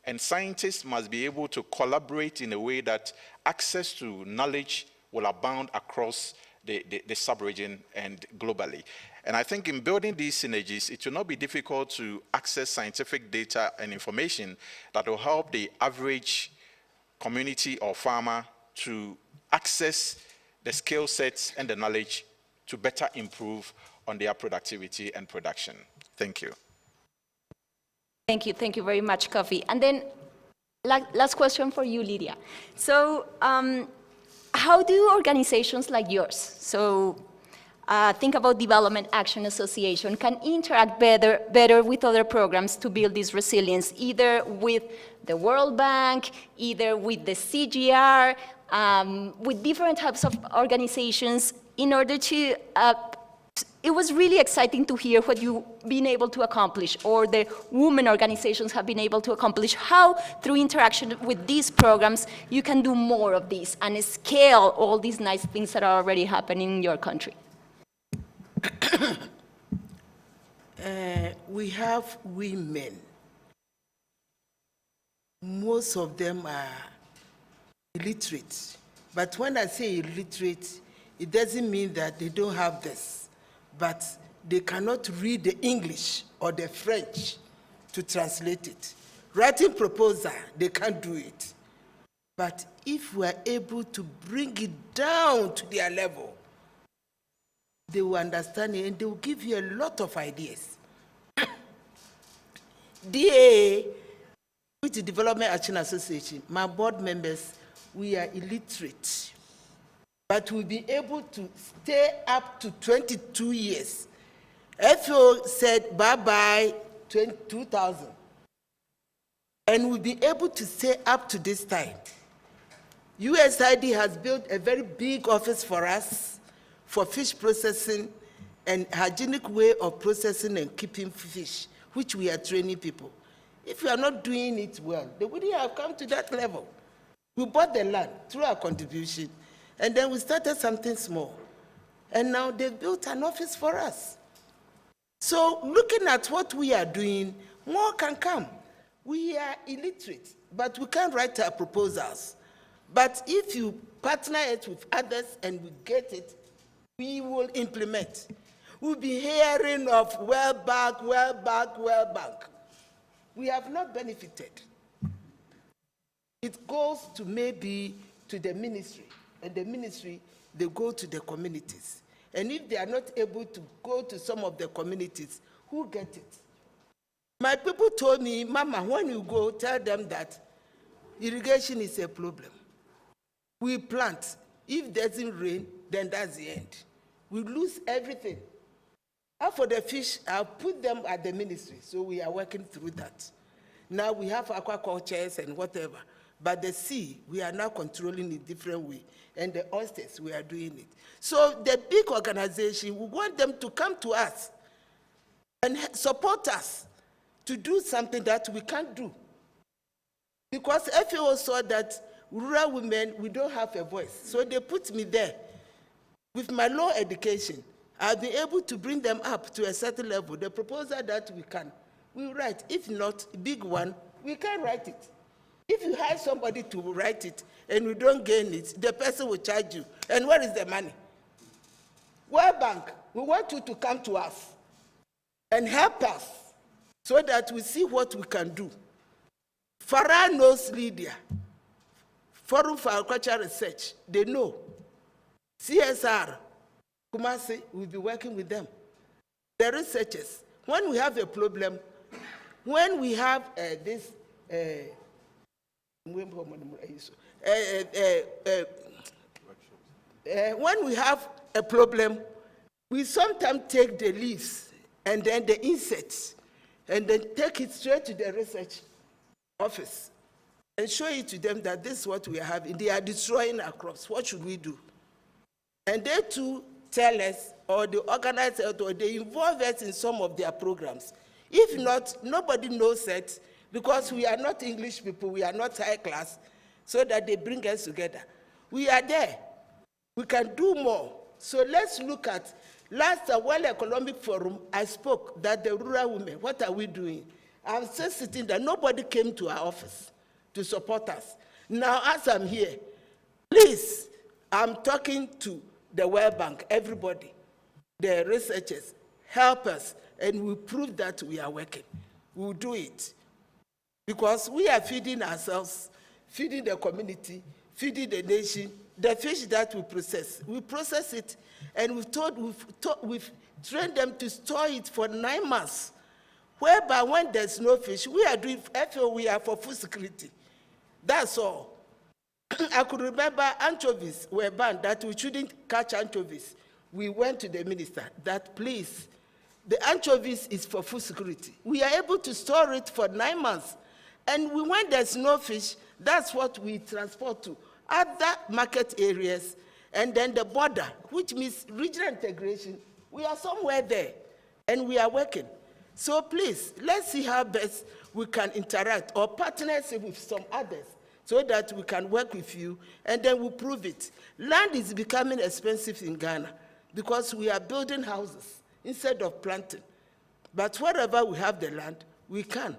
And scientists must be able to collaborate in a way that access to knowledge will abound across the sub-region and globally. And I think in building these synergies, it will not be difficult to access scientific data and information that will help the average community or farmer to access the skill sets and the knowledge to better improve on their productivity and production. Thank you. Thank you very much, Kofi. And then last question for you, Lydia. So how do organizations like yours, so think about Development Action Association, can interact better with other programs to build this resilience, either with the World Bank, either with the CGIAR, with different types of organizations in order to it was really exciting to hear what you've been able to accomplish, or the women organizations have been able to accomplish, how through interaction with these programs you can do more of these and scale all these nice things that are already happening in your country. We have women. Most of them are illiterate. But when I say illiterate, it doesn't mean that they don't have this, but they cannot read the English or the French to translate it. Writing proposal, they can't do it. But if we are able to bring it down to their level, they will understand it and they will give you a lot of ideas. DAA, which is Development Action Association, my board members, we are illiterate. But we'll be able to stay up to 22 years. FO said bye-bye 2000. And we'll be able to stay up to this time. USID has built a very big office for us for fish processing and hygienic way of processing and keeping fish, which we are training people. If we are not doing it well, they wouldn't have come to that level. We bought the land through our contribution, and then we started something small. And now they've built an office for us. So looking at what we are doing, more can come. We are illiterate, but we can't write our proposals. But if you partner it with others and we get it, we will implement. We'll be hearing of World Bank, World Bank, World Bank. We have not benefited. It goes to maybe to the ministry, and the ministry, they go to the communities. And if they are not able to go to some of the communities, who get it? My people told me, Mama, when you go, tell them that irrigation is a problem. We plant. If it doesn't rain, then that's the end. We lose everything. As for the fish, I'll put them at the ministry, so we are working through that. Now we have aquacultures and whatever, but the sea, we are now controlling it different way, and the oysters, we are doing it. So the big organization, we want them to come to us and support us to do something that we can't do. Because FAO saw that rural women, we don't have a voice, so they put me there. With my low education, I've been able to bring them up to a certain level. The proposal that we can, we write. If not, a big one, we can write it. If you hire somebody to write it and we don't gain it, the person will charge you. And where is the money? World Bank, we want you to come to us and help us so that we see what we can do. Farah knows Lydia. Forum for Agricultural Research, they know. CSR, Kumasi, we'll be working with them. The researchers, when we have a problem, when we have when we have a problem, we sometimes take the leaves and then the insects and then take it straight to the research office and show it to them that this is what we are having. They are destroying our crops. What should we do? And they too tell us, or they organize it, or they involve us in some of their programs. If not, nobody knows it, because we are not English people, we are not high class, so that they bring us together. We are there. We can do more. So let's look at, last World Economic Forum, I spoke that the rural women, what are we doing? I'm still sitting there, nobody came to our office to support us. Now, as I'm here, please, I'm talking to the World Bank, everybody, the researchers, help us, and we prove that we are working. We'll do it. Because we are feeding ourselves, feeding the community, feeding the nation. The fish that we process it, and we've trained them to store it for 9 months. Whereby when there's no fish, we are doing, FAO, we are for food security. That's all. I could remember anchovies were banned, that we shouldn't catch anchovies. We went to the minister that, please, the anchovies is for food security. We are able to store it for 9 months. And when there's no fish, that's what we transport to other market areas, and then the border, which means regional integration, We are somewhere there, and we are working. So please, let's see how best we can interact or partnership with some others so that we can work with you, and then we'll prove it. Land is becoming expensive in Ghana because we are building houses instead of planting. But wherever we have the land, we can.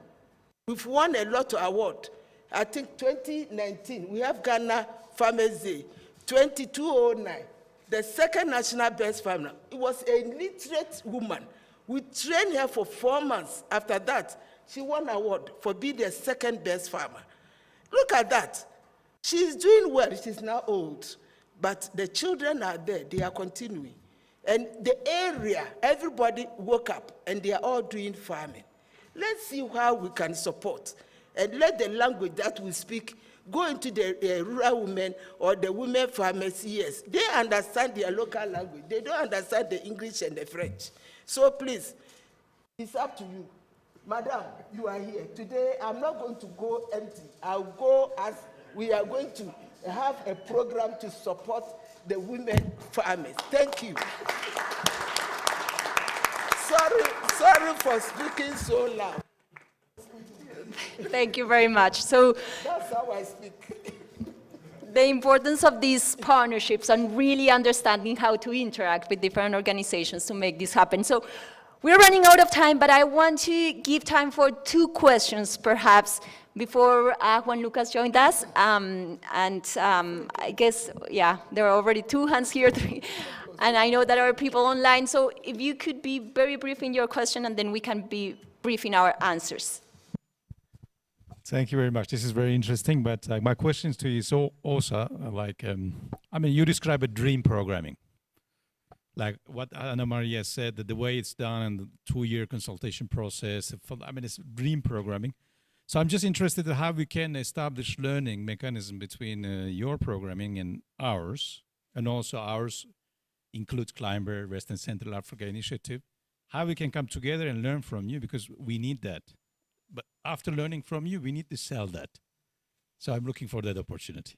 We've won a lot of awards. I think 2019, we have Ghana Farmers Day, 2209, the second national best farmer. It was a literate woman. We trained her for 4 months. After that, she won an award for being the second best farmer. Look at that. She's doing well. She's now old. But the children are there. They are continuing. And the area, everybody woke up, and they are all doing farming. Let's see how we can support. And let the language that we speak go into the rural women or the women farmers' ears. They understand their local language. They don't understand the English and the French. So please, it's up to you. Madam, you are here. Today, I'm not going to go empty. I'll go as we are going to have a program to support the women farmers. Thank you. Sorry for speaking so loud. Thank you very much. So that's how I speak. the importance of these partnerships and really understanding how to interact with different organizations to make this happen. So we're running out of time, but I want to give time for 2 questions, perhaps, before Juan Lucas joined us. I guess, yeah, there are already 2 hands here, 3. And I know that there are people online. So if you could be very brief in your question, and then we can be brief in our answers. Thank you very much. This is very interesting, but my questions to you is also like, I mean, you describe a dream programming. Like what Ana Maria said, that the way it's done and the 2-year consultation process, I mean, it's dream programming. So I'm just interested in how we can establish learning mechanism between your programming and ours, and also ours includes Climber, West and Central Africa Initiative, how we can come together and learn from you, because we need that. But after learning from you, we need to sell that. So I'm looking for that opportunity.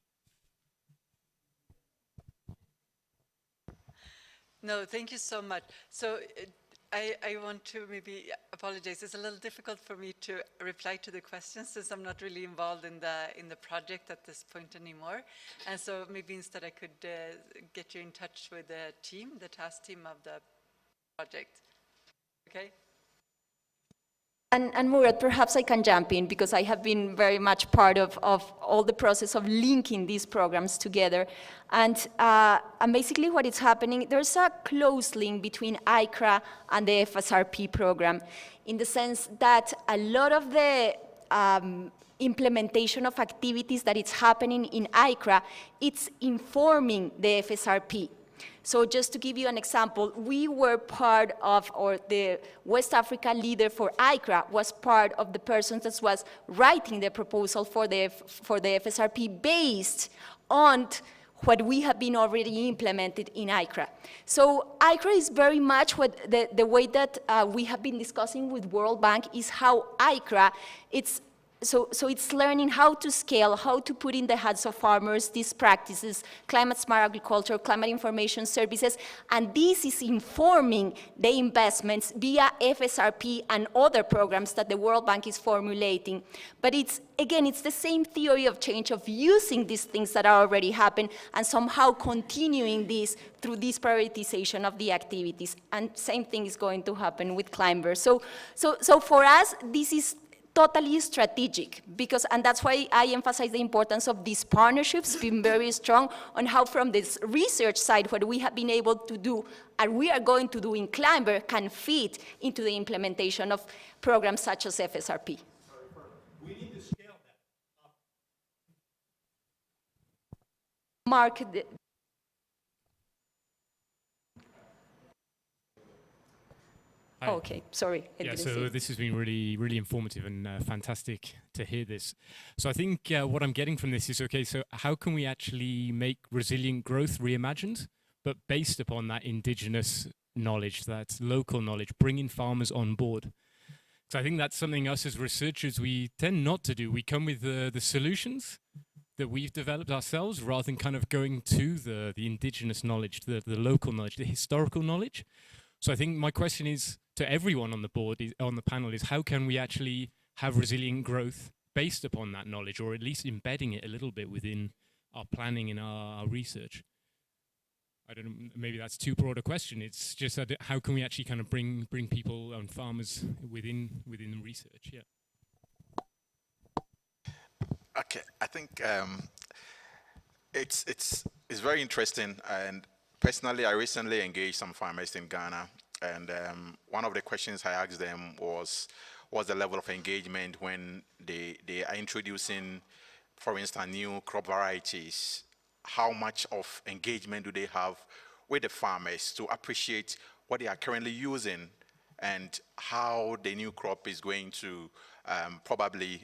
No, thank you so much. So I want to maybe apologize. It's a little difficult for me to reply to the questions since I'm not really involved in the project at this point anymore. And so maybe instead I could get you in touch with the team, the task team of the project. Okay? And Murat, perhaps I can jump in because I have been very much part of all the process of linking these programs together. And basically what is happening, there's a close link between AICCRA and the Fsrp program in the sense that a lot of the implementation of activities that it's happening in AICCRA, it's informing the Fsrp. So just to give you an example, we were part of, or the West Africa leader for AICCRA was part of the person that was writing the proposal for the Fsrp based on what we have been already implemented in AICCRA. So AICCRA is very much what the way that we have been discussing with World Bank is how AICCRA, so it's learning how to scale, how to put in the hands of farmers these practices, climate-smart agriculture, climate information services, and this is informing the investments via Fsrp and other programs that the World Bank is formulating. But it's, again, it's the same theory of change of using these things that are already happened and somehow continuing this through this prioritization of the activities. And same thing is going to happen with Climber. So for us, this is totally strategic, because, and that's why I emphasize the importance of these partnerships being very strong on how from this research side, what we have been able to do and we are going to do in Climber can fit into the implementation of programs such as Fsrp. We need to scale that up. Mark, oh, okay, sorry. Yeah, so this has been really, really informative and fantastic to hear this. So I think what I'm getting from this is, okay, so how can we actually make resilient growth reimagined, but based upon that indigenous knowledge, that local knowledge, bringing farmers on board? So I think that's something us as researchers, we tend not to do. We come with the solutions that we've developed ourselves rather than kind of going to the indigenous knowledge, the local knowledge, the historical knowledge. So I think my question is to everyone on the board, on the panel, is how can we actually have resilient growth based upon that knowledge, or at least embedding it a little bit within our planning and our research? I don't know, maybe that's too broad a question. It's just that how can we actually kind of bring people and farmers within the research? Yeah. Okay, I think it's very interesting. And personally, I recently engaged some farmers in Ghana, and one of the questions I asked them was, what's the level of engagement when they are introducing, for instance, new crop varieties? How much of engagement do they have with the farmers to appreciate what they are currently using and how the new crop is going to probably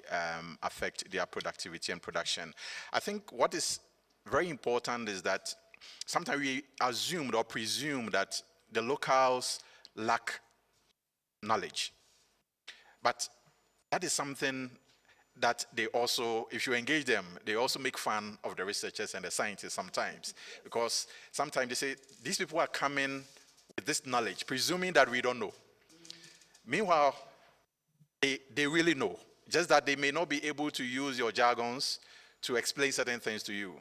affect their productivity and production? I think what is very important is that sometimes we assumed or presume that the locals lack knowledge. But that is something that they also, if you engage them, they also make fun of the researchers and the scientists sometimes. Because sometimes they say, these people are coming with this knowledge, presuming that we don't know. Meanwhile, they really know, just that they may not be able to use your jargons to explain certain things to you.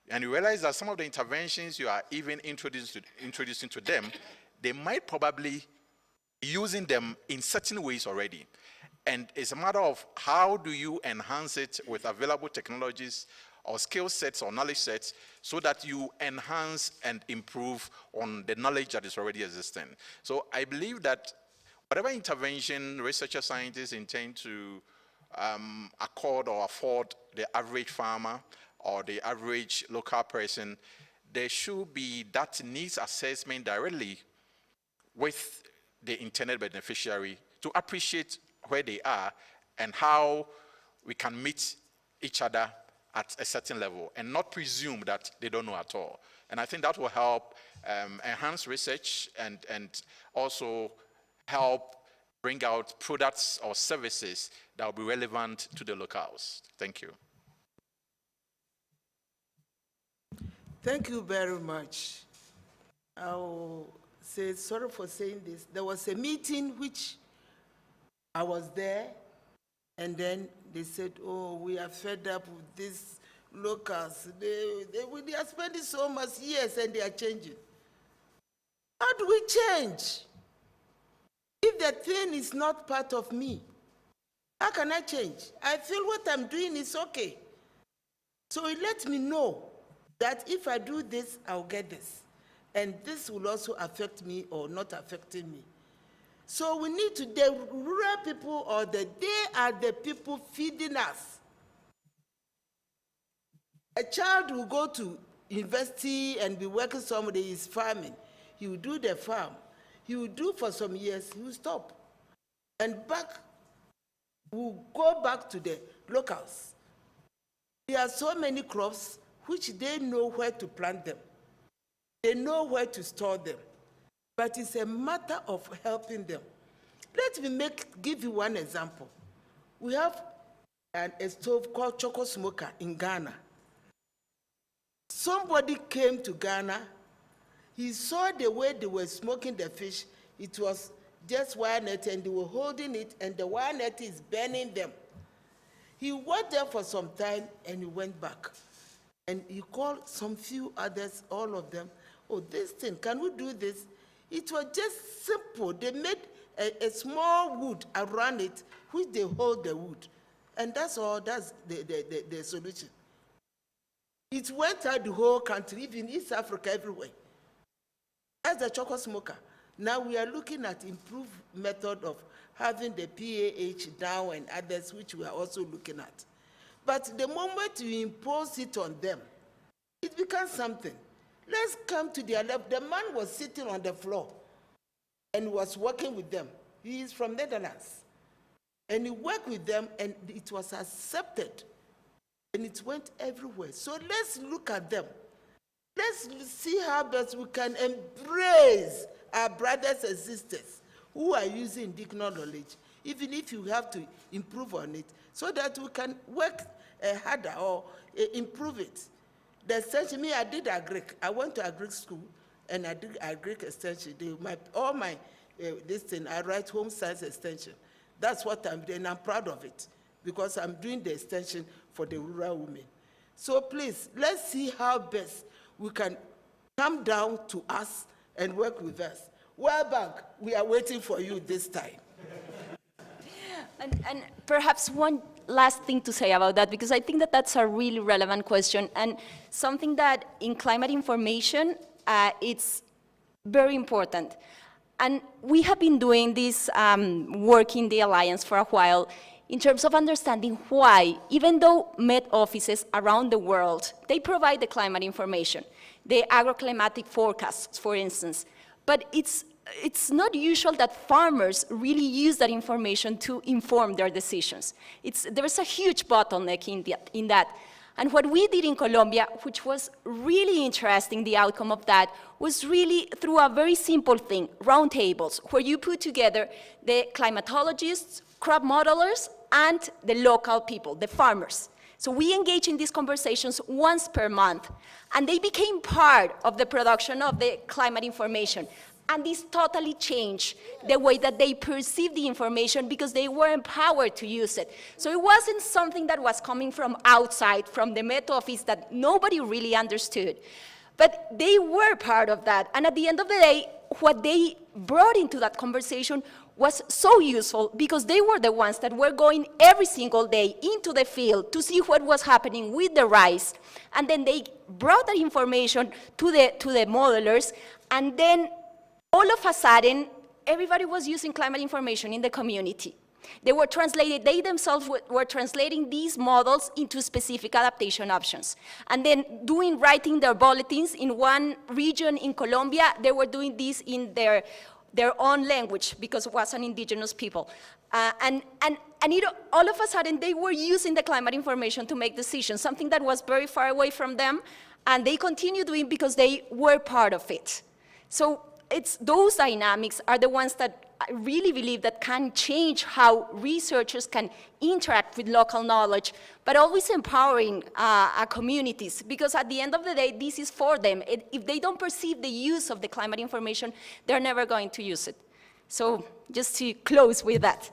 And you realize that some of the interventions you are even introducing to them, they might probably be using them in certain ways already. And it's a matter of how do you enhance it with available technologies or skill sets or knowledge sets so that you enhance and improve on the knowledge that is already existing. So I believe that whatever intervention researcher scientists intend to accord or afford the average farmer or the average local person, there should be that needs assessment directly with the intended beneficiary to appreciate where they are and how we can meet each other at a certain level and not presume that they don't know at all. And I think that will help enhance research and also help bring out products or services that will be relevant to the locals. Thank you. Thank you very much. I will say sorry for saying this. There was a meeting which I was there, and then they said, oh, we are fed up with these locals. They are spending so much years and they are changing. How do we change? If the thing is not part of me, how can I change? I feel what I'm doing is okay. So it lets me know that if I do this, I'll get this. And this will also affect me or not affecting me. So we need to, the rural people they are the people feeding us. A child will go to university and be working somewhere, he is farming. He will do the farm. He will do for some years, he will stop. And we'll go back to the locals. There are so many crops which they know where to plant them. They know where to store them. But it's a matter of helping them. Let me give you one example. We have a stove called Choco Smoker in Ghana. Somebody came to Ghana. He saw the way they were smoking the fish. It was just wire net, and they were holding it, and the wire net is burning them. He went there for some time, and he went back. And he called some few others, all of them. Oh, this thing, can we do this? It was just simple. They made a small wood around it, which they hold the wood. And that's all, that's the solution. It went out the whole country, even East Africa, everywhere. That's the Choco Smoker. Now we are looking at improved method of having the PAH down and others, which we are also looking at. But the moment you impose it on them, it becomes something. Let's come to their level. The man was sitting on the floor and was working with them. He is from Netherlands. And he worked with them, and it was accepted. And it went everywhere. So let's look at them. Let's see how best we can embrace our brothers and sisters who are using dig knowledge, even if you have to improve on it, so that we can work harder or improve it. The search, me, I did agric. I went to agric school, and agric extension. All my this thing, I write home science extension. That's what I'm doing, and I'm proud of it, because I'm doing the extension for the rural women. So please, let's see how best we can come down to us and work with us. World Bank, we are waiting for you this time. And perhaps one last thing to say about that, because I think that that's a really relevant question, and something that in climate information, it's very important. And we have been doing this work in the Alliance for a while in terms of understanding why, even though Met offices around the world, they provide the climate information, the agroclimatic forecasts, for instance, but it's not usual that farmers really use that information to inform their decisions. There's a huge bottleneck in that. And what we did in Colombia, which was really interesting, the outcome of that, was really through a very simple thing, roundtables, where you put together the climatologists, crop modelers, and the local people, the farmers. So we engage in these conversations once per month, and they became part of the production of the climate information. And this totally changed the way that they perceived the information, because they were empowered to use it. So it wasn't something that was coming from outside, from the Met office, that nobody really understood. But they were part of that. And at the end of the day, what they brought into that conversation was so useful, because they were the ones that were going every single day into the field to see what was happening with the rice. And then they brought that information to the modelers, and then all of a sudden, everybody was using climate information in the community. They themselves were translating these models into specific adaptation options. And then writing their bulletins in one region in Colombia, they were doing this in their own language, because it was an indigenous people. And all of a sudden, they were using the climate information to make decisions, something that was very far away from them, and they continue doing because they were part of it. So those dynamics are the ones that I really believe that can change how researchers can interact with local knowledge, but always empowering our communities, because at the end of the day, this is for them. If they don't perceive the use of the climate information, they're never going to use it. So just to close with that.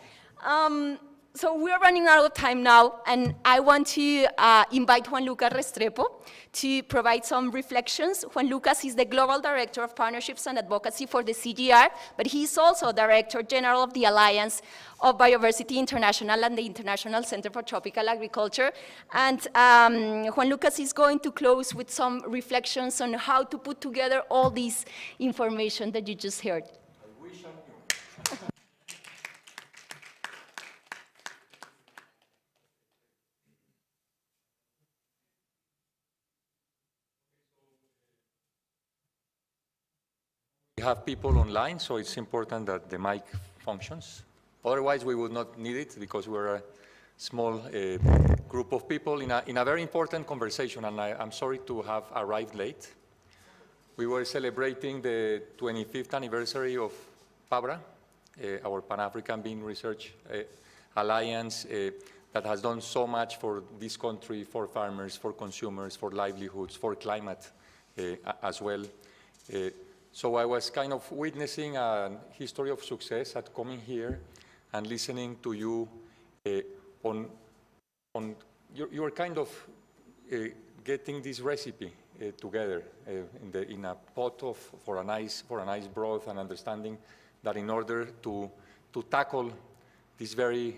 So we're running out of time now, and I want to invite Juan Lucas Restrepo to provide some reflections. Juan Lucas is the Global Director of Partnerships and Advocacy for the CGIAR, but he's also Director General of the Alliance of Biodiversity International and the International Center for Tropical Agriculture. And Juan Lucas is going to close with some reflections on how to put together all this information that you just heard. We have people online, so it's important that the mic functions. Otherwise, we would not need it, because we're a small group of people in a very important conversation, and I'm sorry to have arrived late. We were celebrating the 25th anniversary of PABRA, our Pan-African Bean Research Alliance, that has done so much for this country, for farmers, for consumers, for livelihoods, for climate as well. So I was kind of witnessing a history of success at coming here and listening to you you're kind of getting this recipe together in a pot for a nice broth, and understanding that in order to tackle this very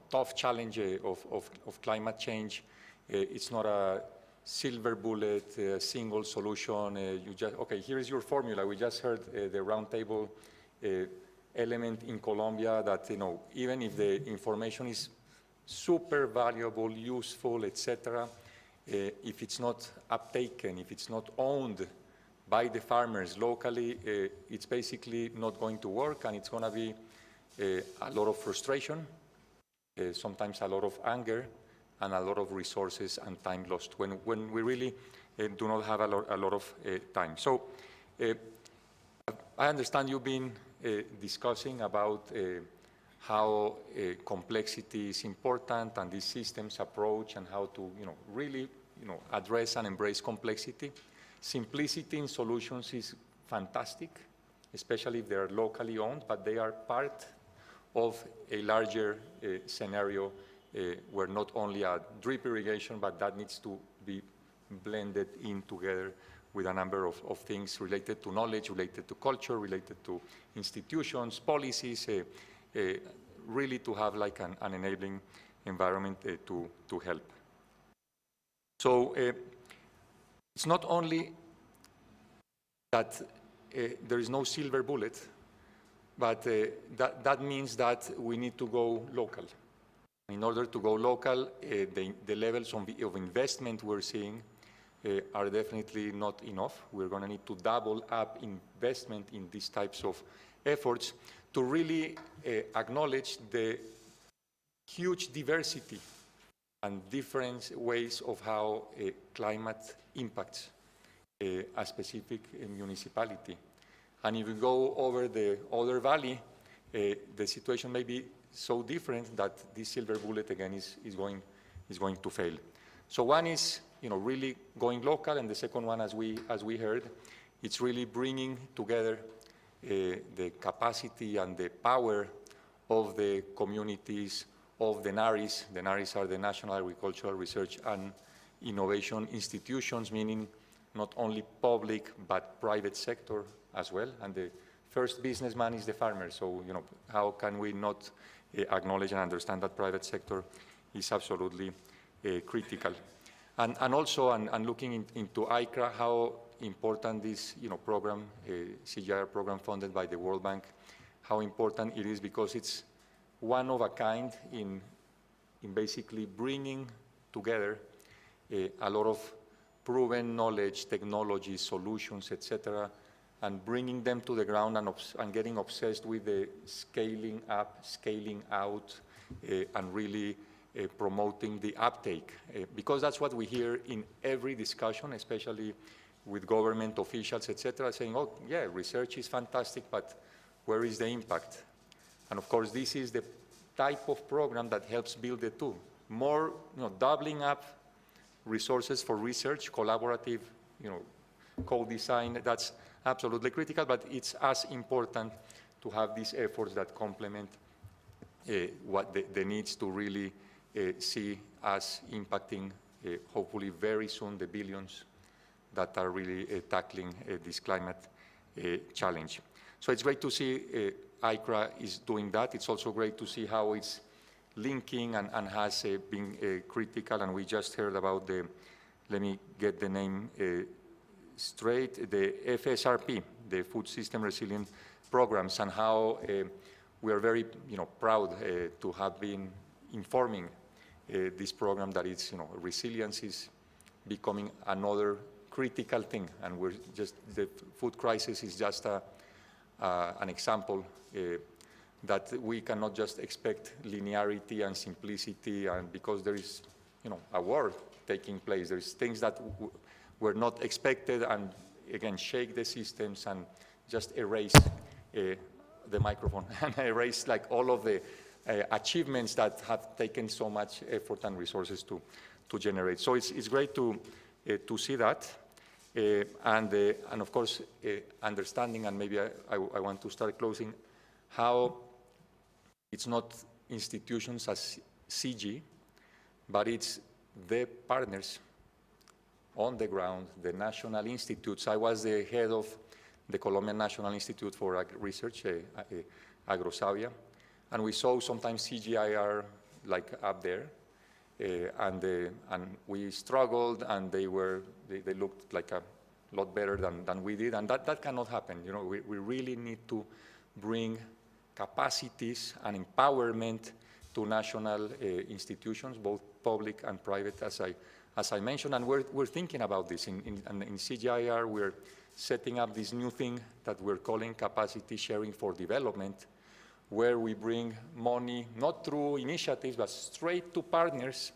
tough challenge of climate change, it's not a silver bullet, single solution. You just, okay, here is your formula. We just heard the roundtable element in Colombia that, even if the information is super valuable, useful, etc., if it's not uptaken, if it's not owned by the farmers locally, it's basically not going to work, and it's going to be a lot of frustration, sometimes a lot of anger, and a lot of resources and time lost when we really do not have a lot of time. So I understand you've been discussing about how complexity is important, and this systems approach, and how to really address and embrace complexity. Simplicity in solutions is fantastic, especially if they're locally owned, but they are part of a larger scenario where not only a drip irrigation, but that needs to be blended in together with a number of things related to knowledge, related to culture, related to institutions, policies, really to have like an enabling environment to help. So it's not only that there is no silver bullet, but that means that we need to go local. In order to go local, the levels of investment we're seeing are definitely not enough. We're going to need to double up investment in these types of efforts to really acknowledge the huge diversity and different ways of how climate impacts a specific municipality. And if you go over the other valley, the situation may be so different that this silver bullet again is going to fail. So one is really going local, and the second one, as we heard, it's really bringing together the capacity and the power of the communities of the NARIs. The NARIs are the National Agricultural Research and Innovation Institutions, meaning not only public but private sector as well. And the first businessman is the farmer. So how can we not acknowledge and understand that private sector is absolutely critical? And also, looking into AICCRA, how important this program, CGIAR program funded by the World Bank, how important it is, because it's one of a kind in basically bringing together a lot of proven knowledge, technology, solutions, etc., and bringing them to the ground and getting obsessed with the scaling up, scaling out, and really promoting the uptake. Because that's what we hear in every discussion, especially with government officials, etc., saying, oh, yeah, research is fantastic, but where is the impact? And of course, this is the type of program that helps build the two. More, doubling up resources for research, collaborative, co-design, that's absolutely critical, but it's as important to have these efforts that complement what the needs to really see us impacting, hopefully very soon, the billions that are really tackling this climate challenge. So it's great to see AICCRA is doing that. It's also great to see how it's linking and has been critical, and we just heard about the, let me get the name straight, the Fsrp, the Food System Resilient Programs, and how we are very proud to have been informing this program that it's, resilience is becoming another critical thing, and we're just, the food crisis is just an example that we cannot just expect linearity and simplicity, and because there is, a war taking place, there's things that were not expected, and again, shake the systems and just erase the microphone and erase like all of the achievements that have taken so much effort and resources to generate. So it's great to see that. And of course, understanding, and maybe I want to start closing, how it's not institutions as CG, but it's the partners on the ground, the national institutes. I was the head of the Colombian National Institute for Research, AgroSavia, and we saw sometimes CGIAR like up there, and we struggled, and they looked like a lot better than we did, and that cannot happen. We really need to bring capacities and empowerment to national institutions, both public and private, as I mentioned, and we're thinking about this. In CGIAR, we're setting up this new thing that we're calling capacity sharing for development, where we bring money, not through initiatives, but straight to partners,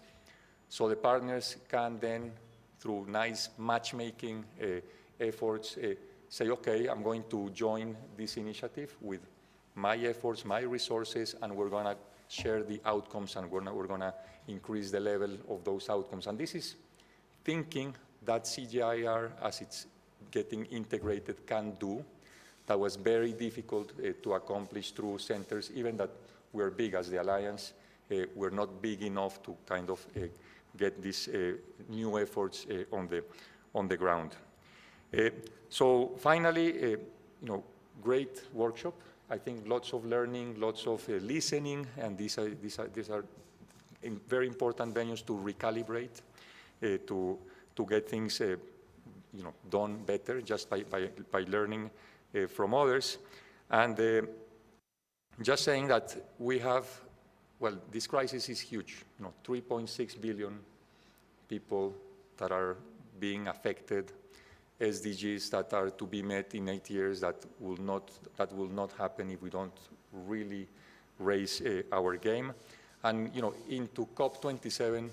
so the partners can then, through nice matchmaking efforts, say, okay, I'm going to join this initiative with my efforts, my resources, and we're going to share the outcomes, and we're going to increase the level of those outcomes. And this is thinking that CGIAR, as it's getting integrated, can do. That was very difficult to accomplish through centers, even that we're big as the Alliance, we're not big enough to kind of get these new efforts on the ground. So finally, great workshop. I think lots of learning, lots of listening, and these are very important venues to recalibrate, to get things done better just by learning from others. And just saying that we have, well, this crisis is huge. 3.6 billion people that are being affected, SDGs that are to be met in 8 years that will not happen if we don't really raise our game. And into COP27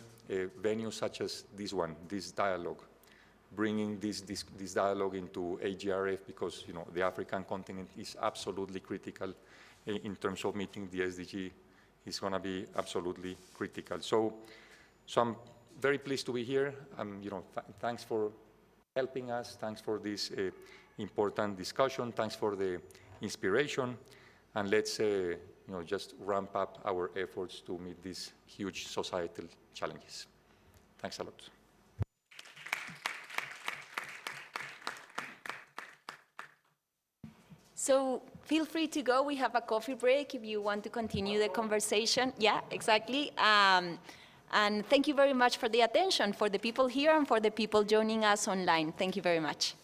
venues such as this one, this dialogue, bringing this dialogue into AGRF, because the African continent is absolutely critical in terms of meeting the SDG. Is going to be absolutely critical. So I'm very pleased to be here. Thanks for helping us. Thanks for this important discussion. Thanks for the inspiration. And let's just ramp up our efforts to meet these huge societal challenges. Thanks a lot. So feel free to go. We have a coffee break if you want to continue the conversation. Yeah, exactly. And thank you very much for the attention, for the people here and for the people joining us online. Thank you very much.